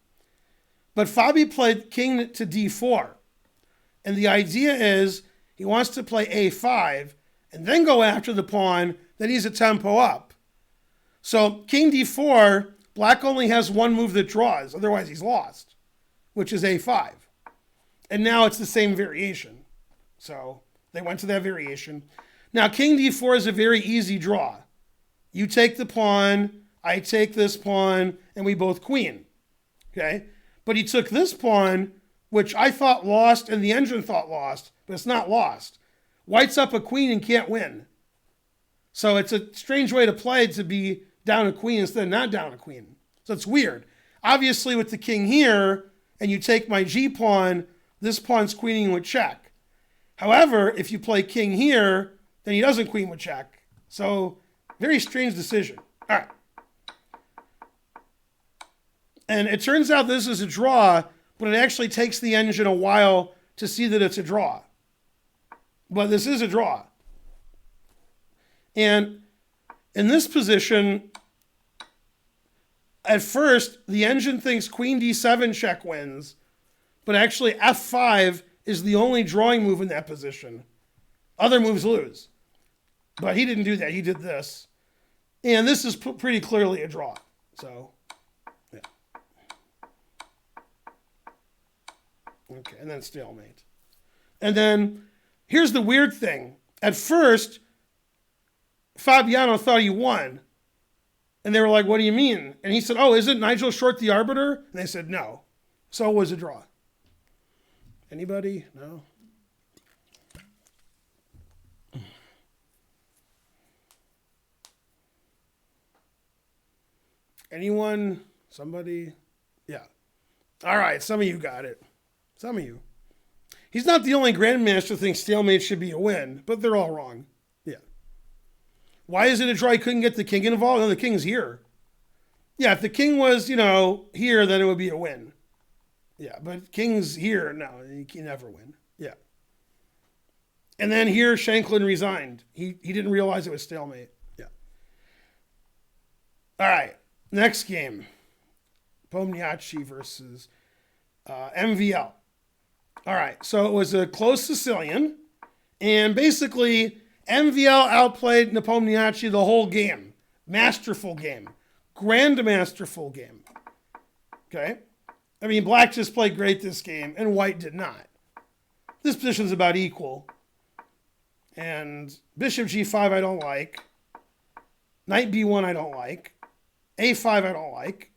But Fabi played king to d4. And the idea is he wants to play a5 and then go after the pawn, then he's a tempo up. So king d4, black only has one move that draws, otherwise he's lost, which is a5. And now it's the same variation. So they went to that variation. Now king d4 is a very easy draw. You take the pawn, I take this pawn, and we both queen. Okay? But he took this pawn, which I thought lost and the engine thought lost, but it's not lost. White's up a queen and can't win. So it's a strange way to play to be down a queen instead of not down a queen. So it's weird. Obviously with the king here, and you take my g pawn, this pawn's queening with check. However, if you play king here, then he doesn't queen with check. So very strange decision. All right. And it turns out this is a draw, but it actually takes the engine a while to see that it's a draw. But this is a draw. And in this position, at first, the engine thinks queen d7 check wins, but actually f5 is the only drawing move in that position. Other moves lose. But he didn't do that. He did this. And this is pretty clearly a draw. So, yeah. Okay, and then stalemate. And then, here's the weird thing. At first, Fabiano thought he won. And they were like, what do you mean? And he said, oh, isn't Nigel Short the arbiter? And they said, no. So it was a draw. Anybody? No? Anyone? Somebody? Yeah. All right, some of you got it. Some of you. He's not the only grandmaster who thinks stalemate should be a win, but they're all wrong. Yeah. Why is it a draw? He couldn't get the king involved? No, the king's here. Yeah, if the king was, here, then it would be a win. Yeah, but king's here. No, he can never win. Yeah. And then here, Shanklin resigned. He didn't realize it was stalemate. Yeah. All right. Next game, Nepomniachtchi versus MVL. All right, so it was a close Sicilian, and basically MVL outplayed Nepomniachtchi the whole game. Masterful game. Grand masterful game. Okay? I mean, black just played great this game, and white did not. This position's about equal. And bishop g5 I don't like. Knight b1 I don't like. a5 I don't like.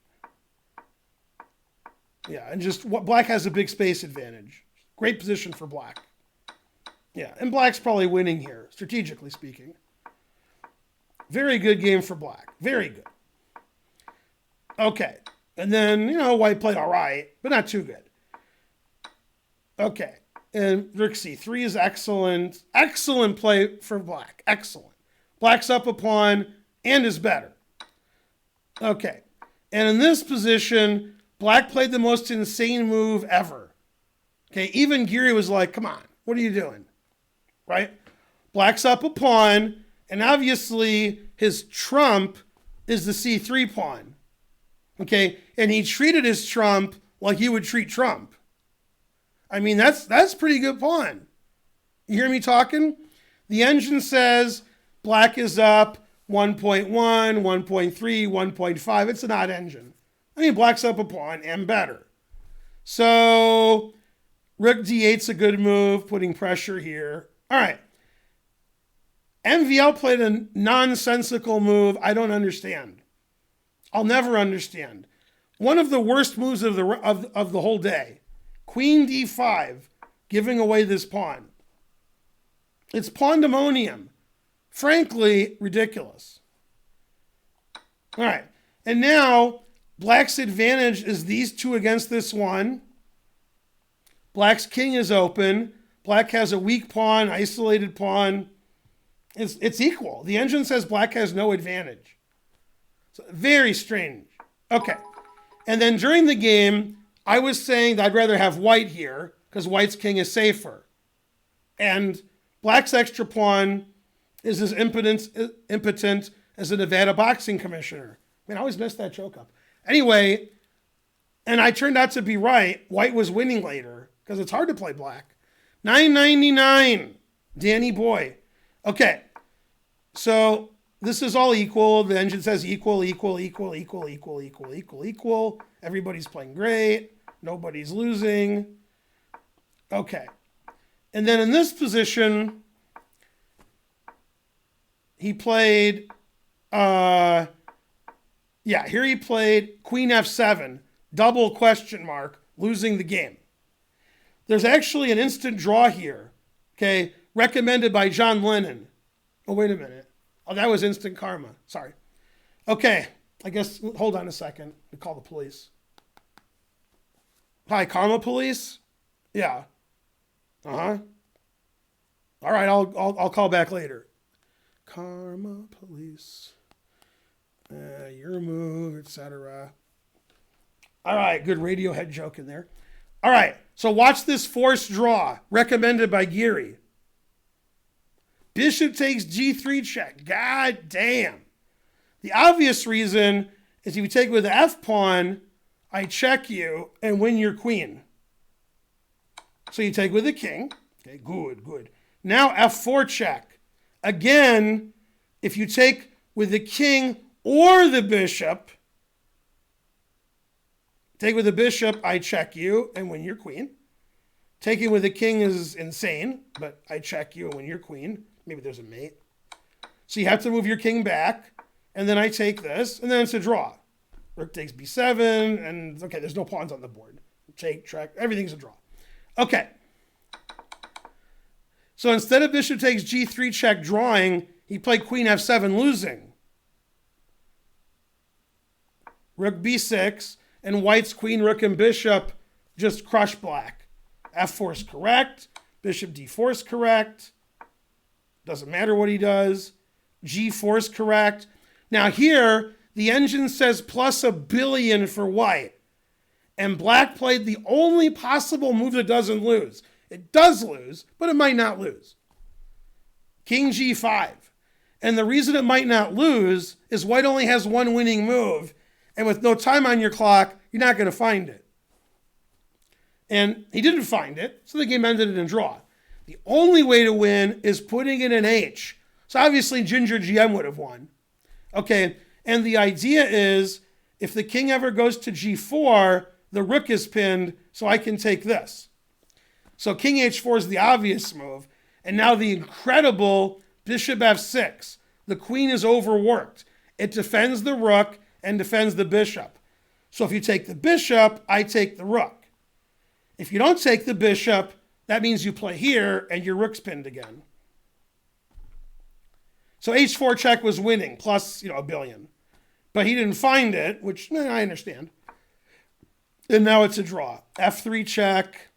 Yeah, and just what black has a big space advantage. Great position for black. Yeah, and black's probably winning here, strategically speaking. Very good game for black. Very good. Okay, and then, white played all right, but not too good. Okay, and rook c3 is excellent. Excellent play for black. Excellent. Black's up a pawn and is better. Okay, and in this position, black played the most insane move ever. Okay, even Geary was like, come on, what are you doing? Right? Black's up a pawn, and obviously his trump is the c3 pawn. Okay, and he treated his trump like he would treat Trump. I mean, that's pretty good pawn. You hear me talking? The engine says black is up 1.1, 1.3, 1.5. It's an odd engine. I mean, black's up a pawn and better. So rook d8's a good move, putting pressure here. All right. MVL played a nonsensical move I don't understand. I'll never understand. One of the worst moves of the whole day. Queen d5, giving away this pawn. It's pandemonium. Frankly, ridiculous. All right. And now, black's advantage is these two against this one. Black's king is open. Black has a weak pawn, isolated pawn. It's equal. The engine says black has no advantage. So very strange. Okay. And then during the game, I was saying that I'd rather have white here because white's king is safer. And black's extra pawn is as impotent as the Nevada boxing commissioner. I always mess that joke up. Anyway, and I turned out to be right. White was winning later because it's hard to play black. 999, Danny Boy. Okay, so this is all equal. The engine says equal, equal, equal, equal, equal, equal, equal, equal. Everybody's playing great. Nobody's losing. Okay. And then in this position, he played, here he played Queen F7, double question mark, losing the game. There's actually an instant draw here, okay, recommended by John Lennon. Oh, wait a minute. Oh, that was instant karma. Sorry. Okay, I guess, hold on a second. We call the police. Hi, Karma Police? Yeah. Uh-huh. All right, I'll call back later. Karma Police. Your move, etc. All right, good Radiohead joke in there. All right, so watch this forced draw, recommended by Geary. Bishop takes G3 check. God damn. The obvious reason is if you take with the F pawn, I check you and win your queen. So you take with the king. Okay, good, good. Now F4 check. Again, if you take with the king or the bishop, take with the bishop, I check you and win your queen. Taking with the king is insane, but I check you and win your queen. Maybe there's a mate. So you have to move your king back, and then I take this, and then it's a draw. Rook takes b7, and okay, there's no pawns on the board. Take, track, everything's a draw. Okay. So instead of bishop takes g3 check drawing, he played queen f7 losing. Rook b6, and white's queen, rook, and bishop just crush black. f4 is correct. Bishop d4 is correct. Doesn't matter what he does. g4 is correct. Now here, the engine says plus $1 billion for white. And black played the only possible move that doesn't lose. It does lose, but it might not lose. King g5. And the reason it might not lose is white only has one winning move. And with no time on your clock, you're not going to find it. And he didn't find it, so the game ended in a draw. The only way to win is putting in an H. So obviously Ginger GM would have won. Okay, and the idea is if the king ever goes to g4, the rook is pinned, so I can take this. So king h4 is the obvious move. And now the incredible bishop f6. The queen is overworked. It defends the rook and defends the bishop. So if you take the bishop, I take the rook. If you don't take the bishop, that means you play here and your rook's pinned again. So h4 check was winning, plus $1 billion. But he didn't find it, which I understand. And now it's a draw. f3 check,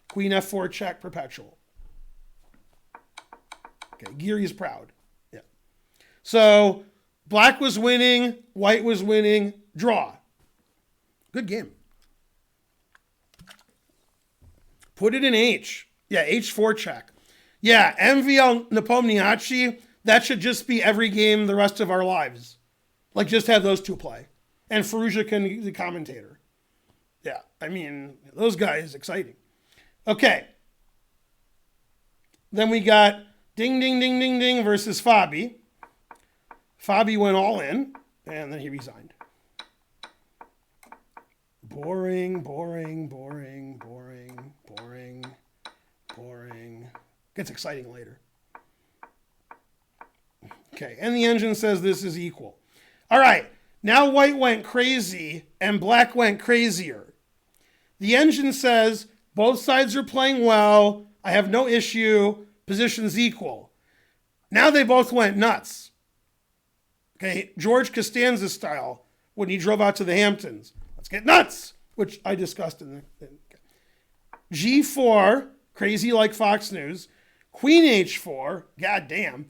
queen f4 check, perpetual. Okay, Geary's proud. Yeah. So black was winning, white was winning, draw. Good game. Put it in H. Yeah, h4 check. Yeah, MVL Nepomniachtchi, that should just be every game the rest of our lives. Like, just have those two play. And Firouzja can be the commentator. Yeah, those guys, exciting. Okay. Then we got Ding, Ding, Ding, Ding, Ding versus Fabi. Fabi went all in, and then he resigned. Boring, boring, boring, boring, boring, boring. Gets exciting later. Okay, and the engine says this is equal. All right, now white went crazy and black went crazier. The engine says both sides are playing well. I have no issue. Position's equal. Now they both went nuts. Okay, George Costanza style when he drove out to the Hamptons. Let's get nuts, which I discussed in the... G4, crazy like Fox News. Queen H4, goddamn.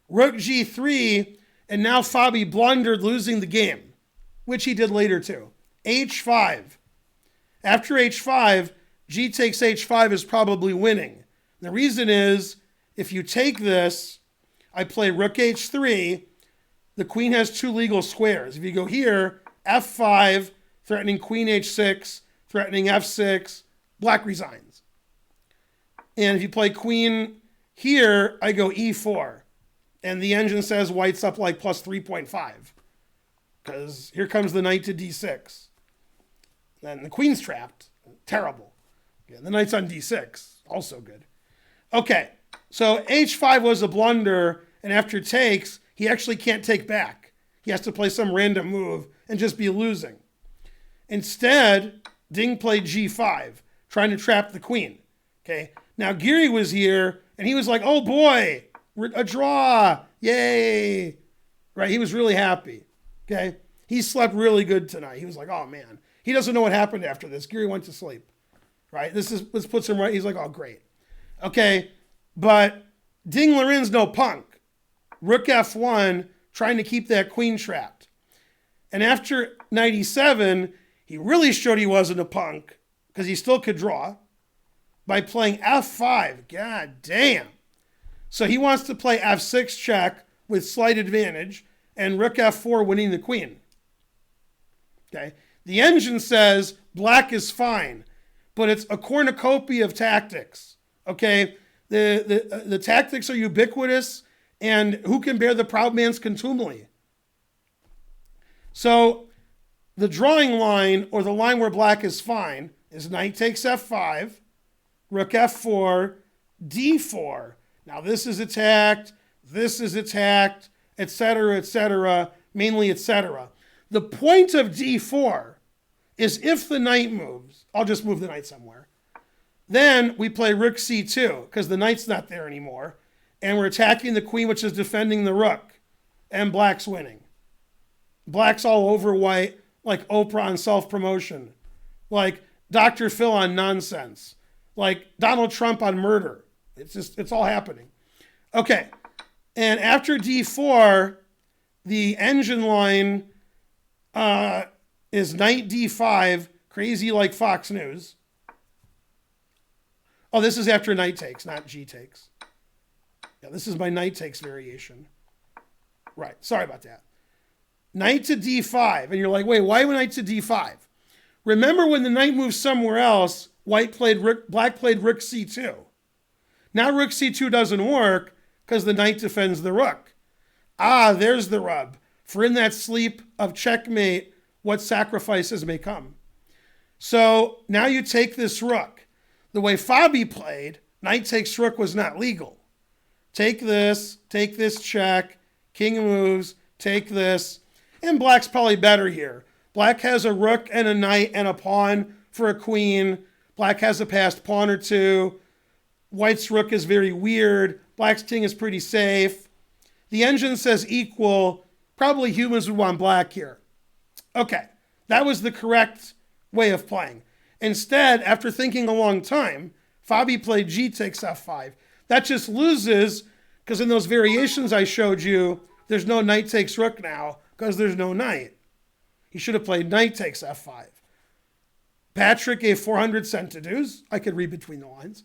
Rook G3, And now Fabi blundered, losing the game, which he did later too. H5. After H5, G takes H5 is probably winning. The reason is, if you take this, I play Rook H3, the queen has two legal squares. If you go here, F5, threatening Queen H6, threatening F6, Black resigns. And if you play Queen here, I go E4. And the engine says White's up like plus 3.5. Because here comes the knight to D6. Then the queen's trapped. Terrible. Yeah, the knight's on D6. Also good. Okay, so H5 was a blunder, and after takes, he actually can't take back. He has to play some random move and just be losing. Instead, Ding played G5, trying to trap the queen. Okay, now Geary was here, and he was like, oh boy, a draw, yay. Right, he was really happy. Okay, he slept really good tonight. He was like, oh man. He doesn't know what happened after this. Geary went to sleep. Right, this puts him right. He's like, oh great. Okay, but Ding Liren's no punk. Rook F1, trying to keep that queen trapped. And after knight E7, he really showed he wasn't a punk, because he still could draw, by playing F5. God damn. So he wants to play F6 check with slight advantage, and Rook F4 winning the queen. Okay, the engine says black is fine, but it's a cornucopia of tactics. Okay, the tactics are ubiquitous, and who can bear the proud man's contumely? So the drawing line, or the line where black is fine, is knight takes F5, Rook F4, D4. Now this is attacked, etc., mainly etc. The point of D4 is if the knight moves, I'll just move the knight somewhere. Then we play Rook C2, because the knight's not there anymore. And we're attacking the queen, which is defending the rook. And black's winning. Black's all over white, like Oprah on self-promotion. Like Dr. Phil on nonsense. Like Donald Trump on murder. It's all happening. Okay. And after D4, the engine line is knight D5, crazy like Fox News. Oh, this is after knight takes, not G takes. Yeah, this is my knight takes variation. Right, sorry about that. Knight to D5, and you're like, wait, why knight to D5? Remember when the knight moved somewhere else, black played Rook C2. Now Rook C2 doesn't work because the knight defends the rook. Ah, there's the rub. For in that sleep of checkmate, what sacrifices may come. So now you take this rook. The way Fabi played, knight takes rook was not legal. Take this check, king moves, take this, and black's probably better here. Black has a rook and a knight and a pawn for a queen. Black has a passed pawn or two. White's rook is very weird. Black's king is pretty safe. The engine says equal. Probably humans would want black here. Okay, that was the correct way of playing. Instead, after thinking a long time, Fabi played G takes F5. That just loses, because in those variations I showed you, there's no knight takes rook now, because there's no knight. He should have played knight takes F5. Patrick gave 400 centidues. I could read between the lines.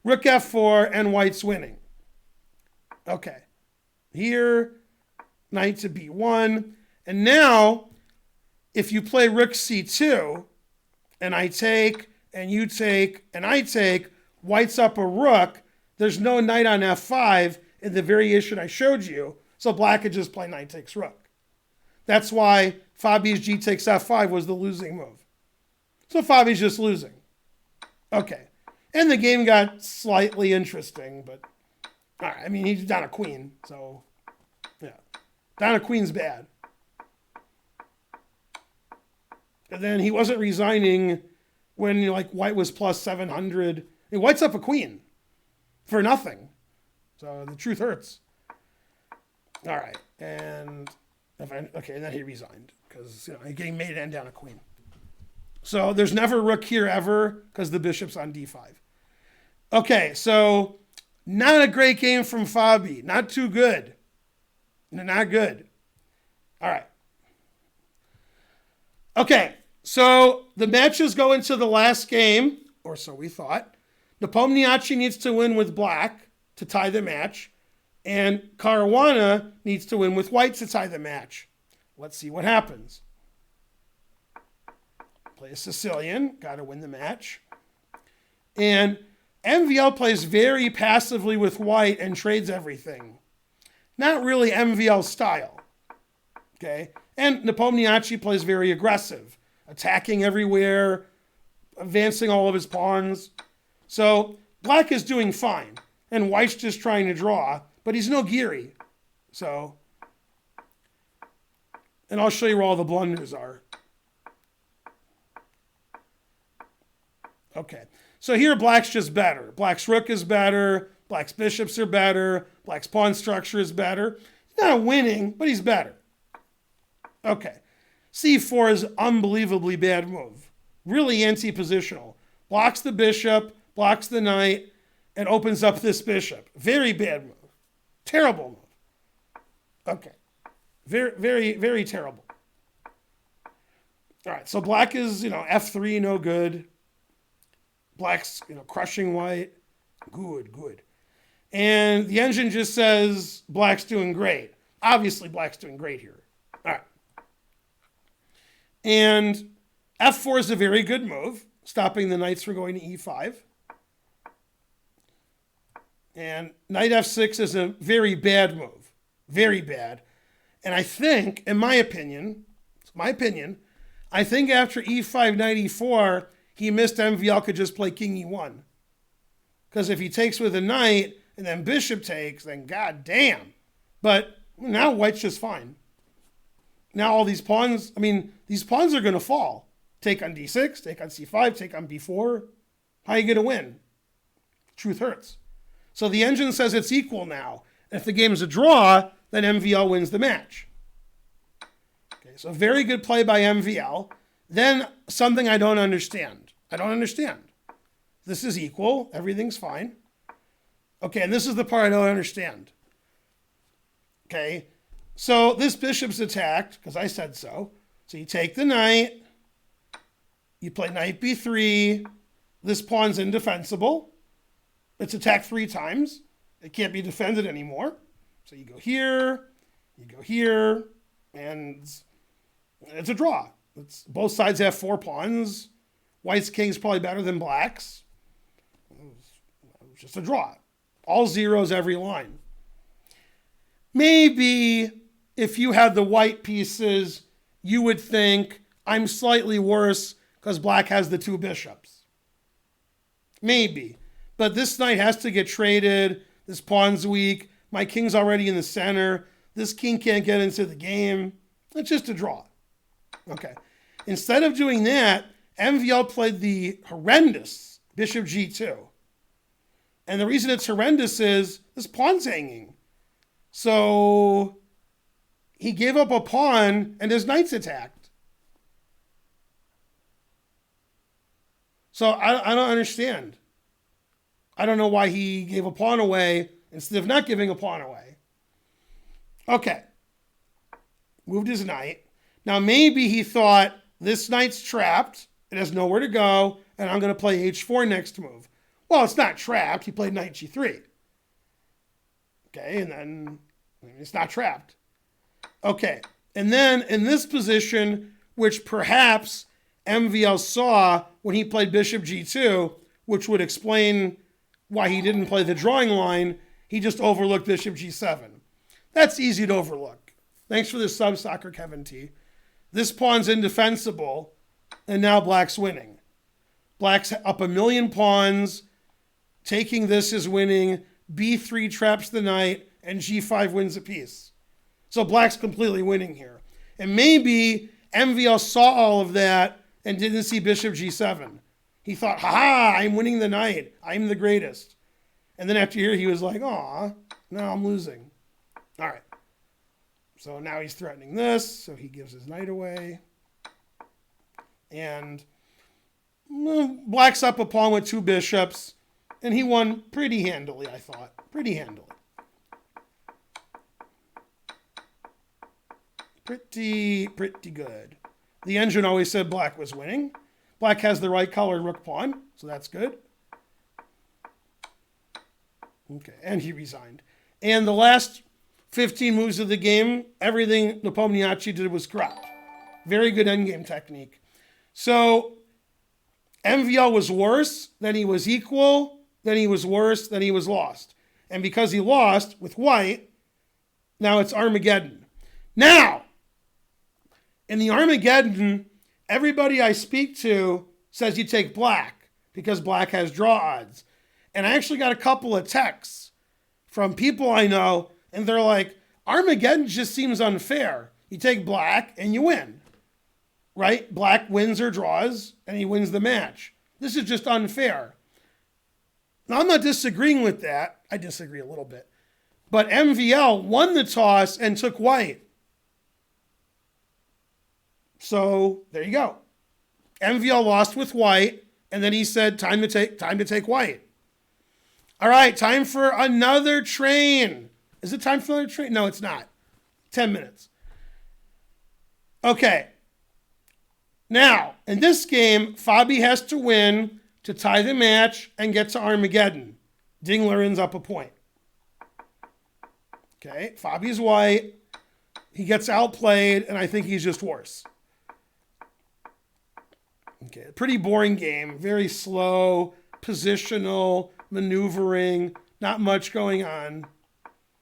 Rook F4, and white's winning. Okay. Here, knight to B1. And now, if you play Rook C2, and I take, and you take, and I take, white's up a rook, there's no knight on F5 in the variation I showed you, so black could just play knight takes rook. That's why Fabi's G takes F5 was the losing move. So Fabi's just losing. Okay. And the game got slightly interesting, but all right, I mean, he's down a queen, so yeah. Down a queen's bad. And then he wasn't resigning when white was plus 700. I mean, white's up a queen for nothing. So the truth hurts. All right, and and then he resigned because he made it end down a queen. So there's never rook here ever because the bishop's on D5. Okay, so not a great game from Fabi. Not too good. Not good. All right. Okay, so the matches go into the last game, or so we thought. Nepomniachtchi needs to win with black to tie the match, and Caruana needs to win with white to tie the match. Let's see what happens. Play a Sicilian, got to win the match. And MVL plays very passively with white and trades everything. Not really MVL style. Okay? And Nepomniachtchi plays very aggressive, attacking everywhere, advancing all of his pawns. So black is doing fine, and white's just trying to draw, but he's no Giri. So, and I'll show you where all the blunders are. Okay, so here black's just better. Black's rook is better, black's bishops are better, black's pawn structure is better. He's not winning, but he's better. Okay, c4 is unbelievably bad move. Really anti-positional. Blocks the bishop, blocks the knight, and opens up this bishop. Very bad move. Terrible move. Okay. Very, very, very terrible. All right, so black is, f3, no good. Black's, crushing white. Good, good. And the engine just says black's doing great. Obviously, black's doing great here. All right. And f4 is a very good move, stopping the knights from going to e5. And knight f6 is a very bad move. Very bad. And I think, in my opinion, I think after e5, knight e4, he missed MVL could just play king e1. Because if he takes with a knight and then bishop takes, then goddamn. But now white's just fine. Now all these pawns, these pawns are going to fall. Take on d6, take on c5, take on b4. How are you going to win? Truth hurts. So the engine says it's equal now. If the game's a draw, then MVL wins the match. Okay, so very good play by MVL. Then something I don't understand. This is equal. Everything's fine. Okay, and this is the part I don't understand. Okay, so this bishop's attacked, because I said so. So you take the knight. You play knight b3. This pawn's indefensible. It's attacked 3 times. It can't be defended anymore. So you go here, and it's a draw. Both sides have 4 pawns. White's king's probably better than black's. It's just a draw. All zeros every line. Maybe if you had the white pieces, you would think I'm slightly worse because black has the 2 bishops. Maybe. But this knight has to get traded. This pawn's weak. My king's already in the center. This king can't get into the game. It's just a draw. Okay. Instead of doing that, MVL played the horrendous bishop g2. And the reason it's horrendous is this pawn's hanging. So he gave up a pawn and his knight's attacked. So I don't understand. I don't know why he gave a pawn away instead of not giving a pawn away. Okay. Moved his knight. Now maybe he thought this knight's trapped. It has nowhere to go. And I'm going to play h4 next move. Well, it's not trapped. He played knight g3. Okay, and then it's not trapped. Okay, and then in this position, which perhaps MVL saw when he played bishop g2, which would explain why he didn't play the drawing line, he just overlooked bishop g7. That's easy to overlook. Thanks for this sub, Soccer Kevin T. This pawn's indefensible, and now black's winning. Black's up 1 million pawns. Taking this is winning. b3 traps the knight, and g5 wins a piece. So black's completely winning here. And maybe MVL saw all of that and didn't see bishop g7. He thought, ha, I'm winning the knight. I'm the greatest. And then after here, he was like, aw, now I'm losing. All right. So now he's threatening this, so he gives his knight away. And black's up a pawn with 2 bishops, and he won pretty handily, I thought. Pretty handily. Pretty good. The engine always said black was winning. Black has the right colored rook pawn, so that's good. Okay, and he resigned. And the last 15 moves of the game, everything Nepomniachtchi did was correct. Very good endgame technique. So MVL was worse, then he was equal, then he was worse, then he was lost. And because he lost with white, now it's Armageddon. Now, in the Armageddon, everybody I speak to says you take black because black has draw odds. And I actually got a couple of texts from people I know, and they're like, Armageddon just seems unfair. You take black and you win, right? Black wins or draws, and he wins the match. This is just unfair. Now, I'm not disagreeing with that. I disagree a little bit. But MVL won the toss and took white. So there you go. MVL lost with white, and then he said, time to take white. All right, time for another train. Is it time for another train? No, it's not. 10 minutes. Okay. Now, in this game, Fabi has to win to tie the match and get to Armageddon. Liren's up a point. Okay, Fabi's white. He gets outplayed, and I think he's just worse. Okay, pretty boring game. Very slow, positional, maneuvering, not much going on.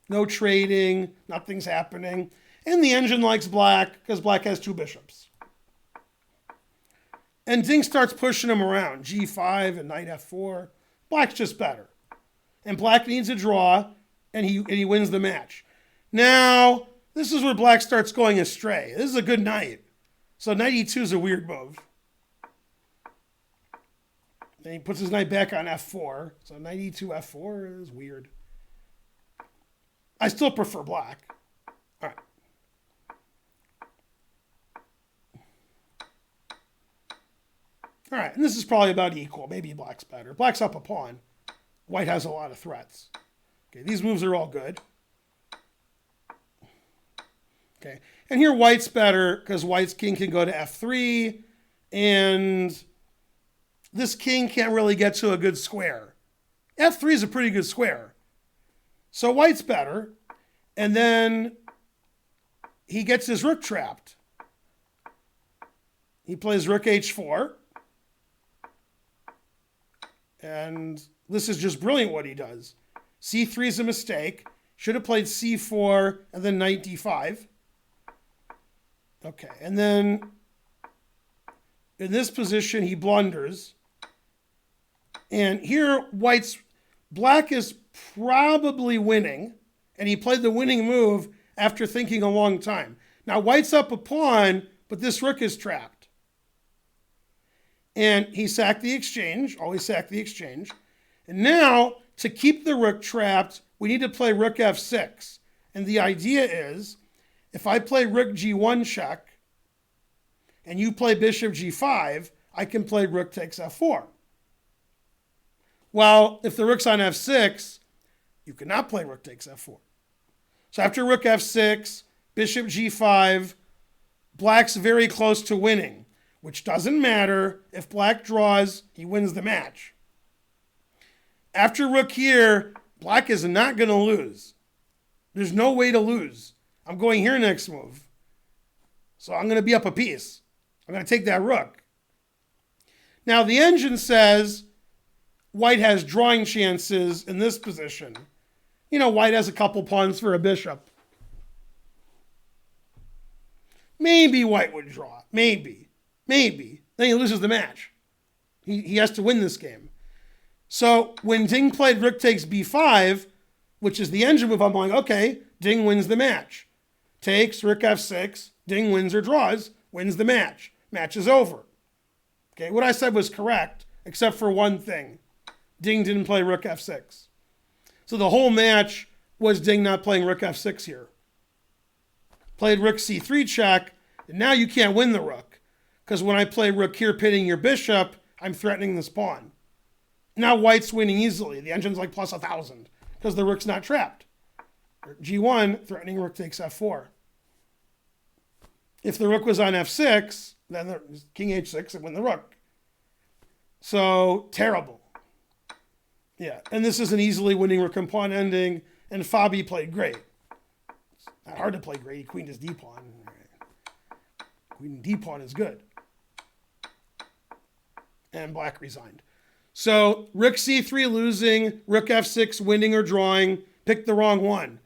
No trading, nothing's happening. And the engine likes black because black has two bishops. And Ding starts pushing him around. G5 and knight f4. Black's just better. And black needs a draw, and he wins the match. Now, this is where black starts going astray. This is a good knight. So knight e2 is a weird move. Then he puts his knight back on f4. So knight e2, f4 is weird. I still prefer black. All right. All right, and this is probably about equal. Maybe black's better. Black's up a pawn. White has a lot of threats. Okay, these moves are all good. Okay, and here white's better because white's king can go to f3, and this king can't really get to a good square. f3 is a pretty good square. So white's better, and then he gets his rook trapped. He plays rook h4, and this is just brilliant what he does. c3 is a mistake. Should have played c4 and then knight d5. Okay, and then in this position he blunders. And here black is probably winning, and he played the winning move after thinking a long time. Now white's up a pawn, but this rook is trapped. And he sacked the exchange, always sack the exchange. And now, to keep the rook trapped, we need to play rook f6. And the idea is, if I play rook g1 check, and you play bishop g5, I can play rook takes f4. Well, if the rook's on f6, you cannot play rook takes f4. So after rook f6, bishop g5, black's very close to winning, which doesn't matter. If black draws, he wins the match. After rook here, black is not going to lose. There's no way to lose. I'm going here next move. So I'm going to be up a piece. I'm going to take that rook. Now the engine says white has drawing chances in this position. You know, white has a couple pawns for a bishop. Maybe white would draw. Maybe. Then he loses the match. He has to win this game. So when Ding played rook takes b5, which is the engine move, I'm like, okay, Ding wins the match. Takes, rook f6, Ding wins or draws, wins the match. Match is over. Okay, what I said was correct, except for one thing. Ding didn't play rook f6. So the whole match was Ding not playing rook f6 here. Played rook c3 check, and now you can't win the rook. Because when I play rook here pinning your bishop, I'm threatening this pawn. Now white's winning easily. The engine's like plus 1,000 because the rook's not trapped. G1, threatening rook takes f4. If the rook was on f6, then the king h6 and win the rook. So terrible. Yeah, and this is an easily winning rook and pawn ending, and Fabi played great. It's not hard to play great. He queened his d-pawn. Queen d-pawn is good. And black resigned. So rook c3 losing, rook f6 winning or drawing. Pick the wrong one.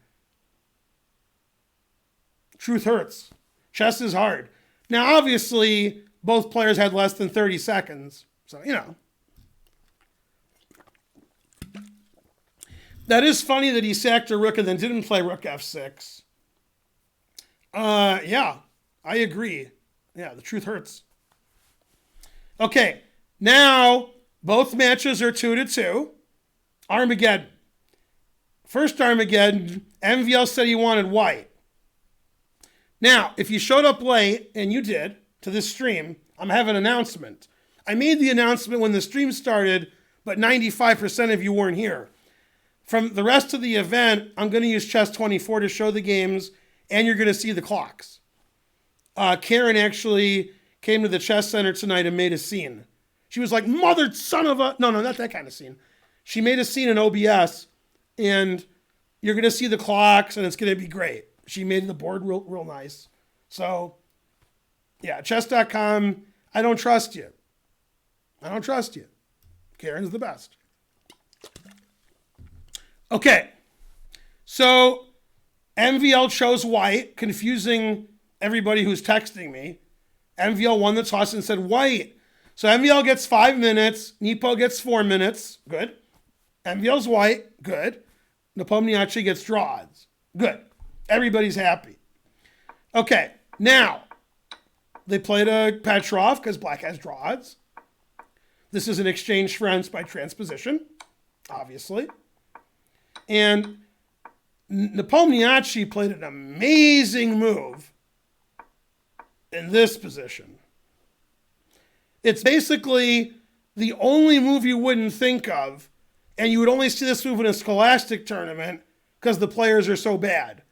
Truth hurts. Chess is hard. Now, obviously, both players had less than 30 seconds. So, That is funny that he sacked a rook and then didn't play rook f6. Yeah, I agree. Yeah, the truth hurts. Okay, now both matches are 2-2. Armageddon. First Armageddon, MVL said he wanted white. Now, if you showed up late, and you did, to this stream, I'm having an announcement. I made the announcement when the stream started, but 95% of you weren't here. From the rest of the event, I'm going to use Chess24 to show the games, and you're going to see the clocks. Karen actually came to the Chess Center tonight and made a scene. She was like, mother son of a... No, not that kind of scene. She made a scene in OBS, and you're going to see the clocks, and it's going to be great. She made the board real nice. So, yeah, chess.com, I don't trust you. I don't trust you. Karen's the best. Okay, so MVL chose white, confusing everybody who's texting me. MVL won the toss and said white. So MVL gets 5 minutes. Nepo gets 4 minutes. Good. MVL's white. Good. Nepomniachtchi gets draw odds. Good. Everybody's happy. Okay, now, they played a Petrov because black has draw odds. This is an exchange friends by transposition, obviously. And Nepomniachtchi played an amazing move in this position. It's basically the only move you wouldn't think of, and you would only see this move in a scholastic tournament because the players are so bad.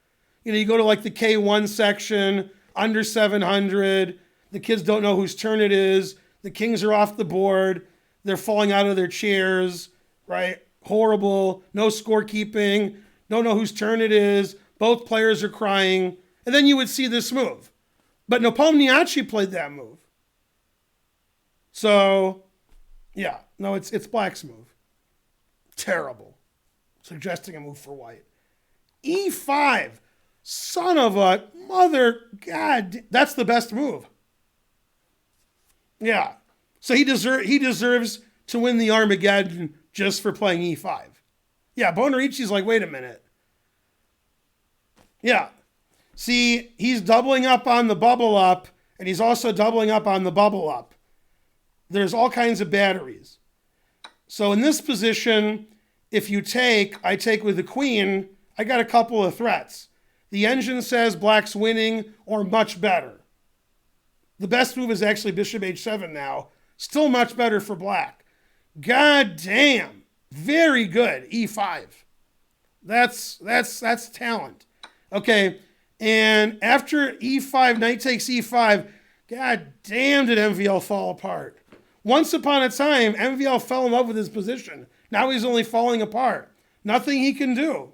You go to like the K1 section, under 700, the kids don't know whose turn it is, the kings are off the board, they're falling out of their chairs, right? Horrible, no scorekeeping, don't know whose turn it is, both players are crying, and then you would see this move. But Nepomniachtchi played that move. So, yeah, no, it's black's move. Terrible. Suggesting a move for white. E5. Son of a mother, God, that's the best move. Yeah. So he deserves to win the Armageddon just for playing E5. Yeah, Bonarici's like, wait a minute. Yeah. See, he's doubling up on the bubble up, and he's also doubling up on the bubble up. There's all kinds of batteries. So in this position, if I take with the queen, I got a couple of threats. The engine says black's winning or much better. The best move is actually bishop h7 now. Still much better for black. God damn. Very good. E5. That's talent. Okay. And after e5, knight takes e5, god damn did MVL fall apart. Once upon a time, MVL fell in love with his position. Now he's only falling apart. Nothing he can do.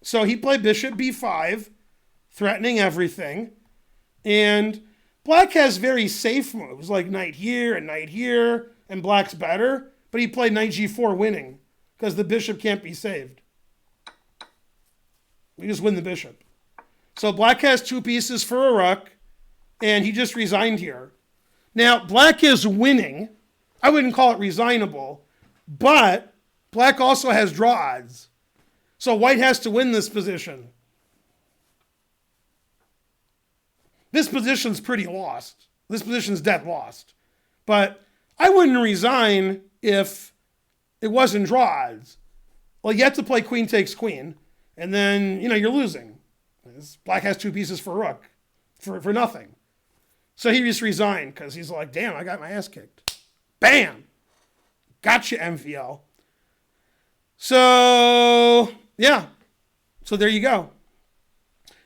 So he played bishop b5, threatening everything. And black has very safe moves, like knight here, and black's better. But he played knight g4 winning, because the bishop can't be saved. We just win the bishop. So black has 2 pieces for a rook, and he just resigned here. Now, black is winning. I wouldn't call it resignable, but black also has draw odds. So white has to win this position. This position's pretty lost. This position's dead lost. But I wouldn't resign if it wasn't draw odds. Well, you have to play queen takes queen, and then, you're losing. Black has 2 pieces for rook for nothing. So he just resigned because he's like, damn, I got my ass kicked. Bam! Gotcha, MVL. So, yeah. So there you go.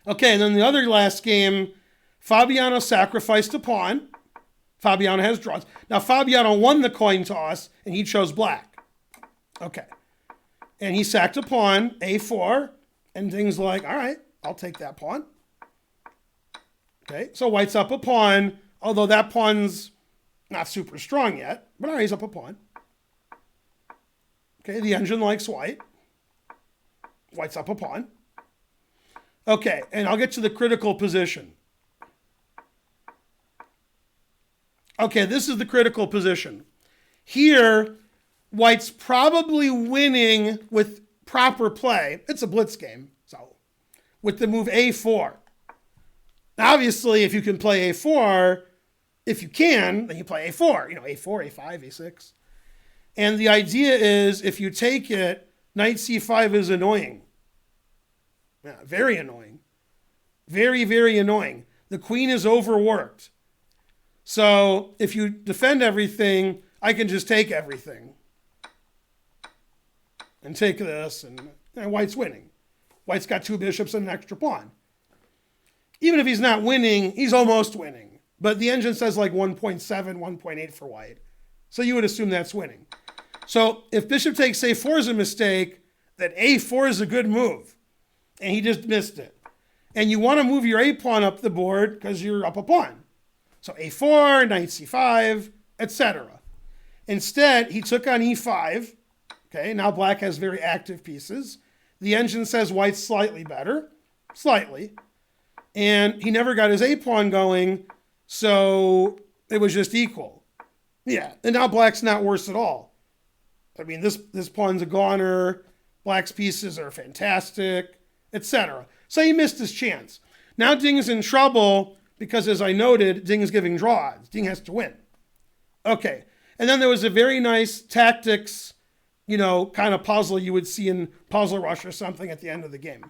Okay, and then the other last game, Fabiano sacrificed a pawn. Fabiano has draws. Now, Fabiano won the coin toss, and he chose black. Okay. And he sacked a pawn, a4, and Ding's like, all right, I'll take that pawn. Okay, so white's up a pawn, although that pawn's not super strong yet, but all right, he's up a pawn. Okay, the engine likes white. White's up a pawn. Okay, and I'll get to the critical position. Okay, this is the critical position. Here, white's probably winning with proper play. It's a blitz game, so with the move a4. Now, obviously, if you can play a4, if you can, then you play a4. A4, a5, a6. And the idea is, if you take it, knight c5 is annoying. Yeah, very annoying. Very, very annoying. The queen is overworked. So if you defend everything, I can just take everything. And take this, and white's winning. White's got 2 bishops and an extra pawn. Even if he's not winning, he's almost winning. But the engine says like 1.7, 1.8 for white. So you would assume that's winning. So if bishop takes a4 is a mistake, then a4 is a good move. And he just missed it. And you want to move your a pawn up the board because you're up a pawn. So a4, knight c5, etc. Instead, he took on e5. Okay, now black has very active pieces. The engine says white's slightly better. Slightly. And he never got his a pawn going, so it was just equal. Yeah, and now black's not worse at all. I mean, this pawn's a goner. Black's pieces are fantastic, etc. So he missed his chance. Now Ding's in trouble because, as I noted, Ding's giving draws. Ding has to win. Okay, and then there was a very nice tactics, kind of puzzle you would see in Puzzle Rush or something at the end of the game.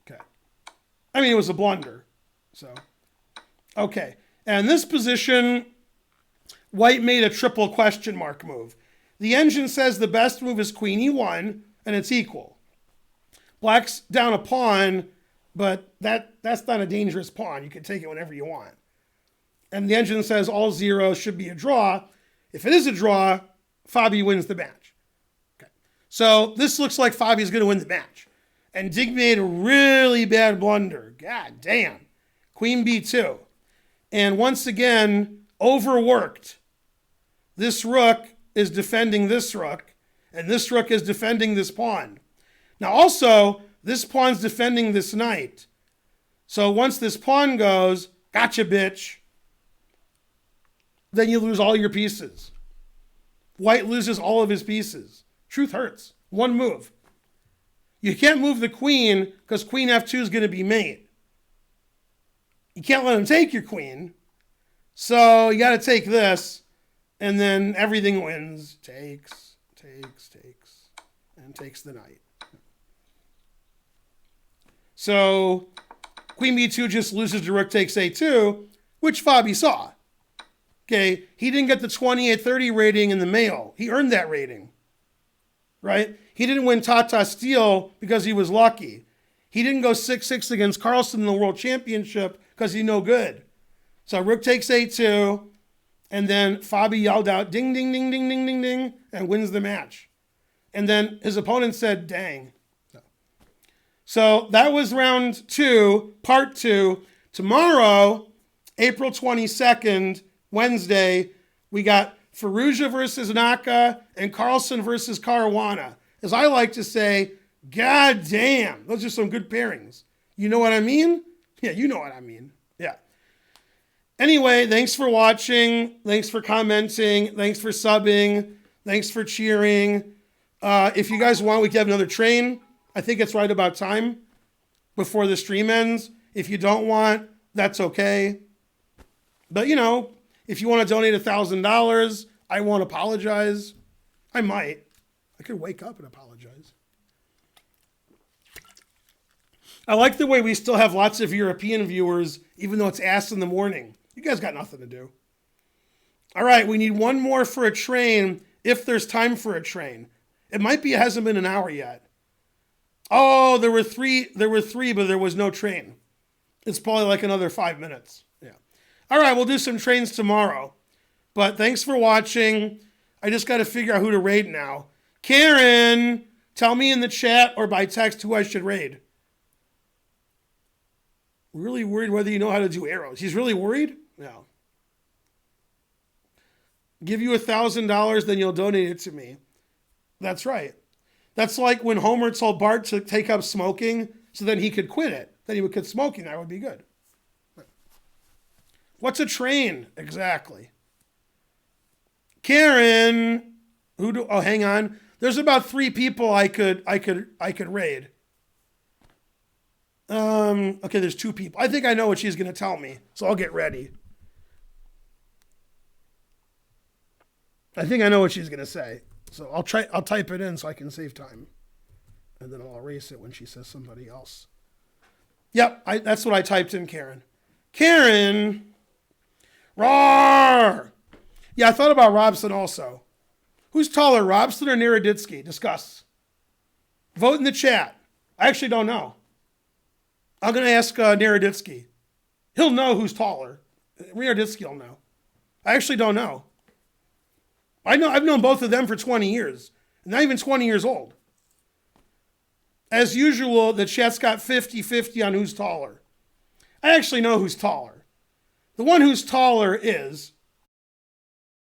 Okay. I mean, it was a blunder. So, okay. And this position, white made a triple question mark move. The engine says the best move is queen e1, and it's equal. Black's down a pawn, but that's not a dangerous pawn. You can take it whenever you want. And the engine says all zeros should be a draw. If it is a draw, Fabi wins the match. Okay. So this looks like Fabi's going to win the match. And Ding made a really bad blunder. God damn. Queen b2. And once again, overworked. This rook is defending this rook, and this rook is defending this pawn. Now also, this pawn's defending this knight. So once this pawn goes, gotcha, bitch, then you lose all your pieces. White loses all of his pieces. Truth hurts. One move. You can't move the queen because queen f2 is going to be mate. You can't let him take your queen. So you got to take this, and then everything wins. Takes, and takes the knight. So queen b2 just loses to rook takes a2, which Fabi saw. Okay, he didn't get the 2830 rating in the mail. He earned that rating, right? He didn't win Tata Steel because he was lucky. He didn't go 6-6 against Carlsen in the World Championship because he's no good. So rook takes a2, and then Fabi yelled out, ding, ding, ding, ding, ding, ding, ding, and wins the match. And then his opponent said, dang. So that was round 2, part 2. Tomorrow, April 22nd, Wednesday, we got Firouzja versus Naka and Carlsen versus Caruana. As I like to say, god damn, those are some good pairings. You know what I mean? Yeah, you know what I mean. Yeah. Anyway, thanks for watching. Thanks for commenting. Thanks for subbing. Thanks for cheering. If you guys want, we can have another train. I think it's right about time before the stream ends. If you don't want, that's okay. But, if you want to donate $1,000, I won't apologize. I might. I could wake up and apologize. I like the way we still have lots of European viewers, even though it's ass in the morning. You guys got nothing to do. All right, we need one more for a train, if there's time for a train. It might be it hasn't been an hour yet. Oh, there were three, but there was no train. It's probably like another 5 minutes. Yeah. All right, we'll do some trains tomorrow. But thanks for watching. I just got to figure out who to raid now. Karen, tell me in the chat or by text who I should raid. Really worried whether you know how to do arrows. He's really worried? No. Give you $1,000, then you'll donate it to me. That's right. That's like when Homer told Bart to take up smoking so then he could quit it. Then he would quit smoking. That would be good. What's a train? Exactly. Karen, hang on. There's about 3 people I could raid. Okay, there's 2 people. I think I know what she's going to tell me, so I'll get ready. I think I know what she's going to say. So I'll type it in so I can save time. And then I'll erase it when she says somebody else. Yep, that's what I typed in, Karen. Karen! Roar! Yeah, I thought about Robson also. Who's taller, Robson or Naroditsky? Discuss. Vote in the chat. I actually don't know. I'm going to ask Naroditsky. He'll know who's taller. Naroditsky will know. I actually don't know. I've known both of them for 20 years. Not even 20 years old. As usual, the chat's got 50-50 on who's taller. I actually know who's taller. The one who's taller is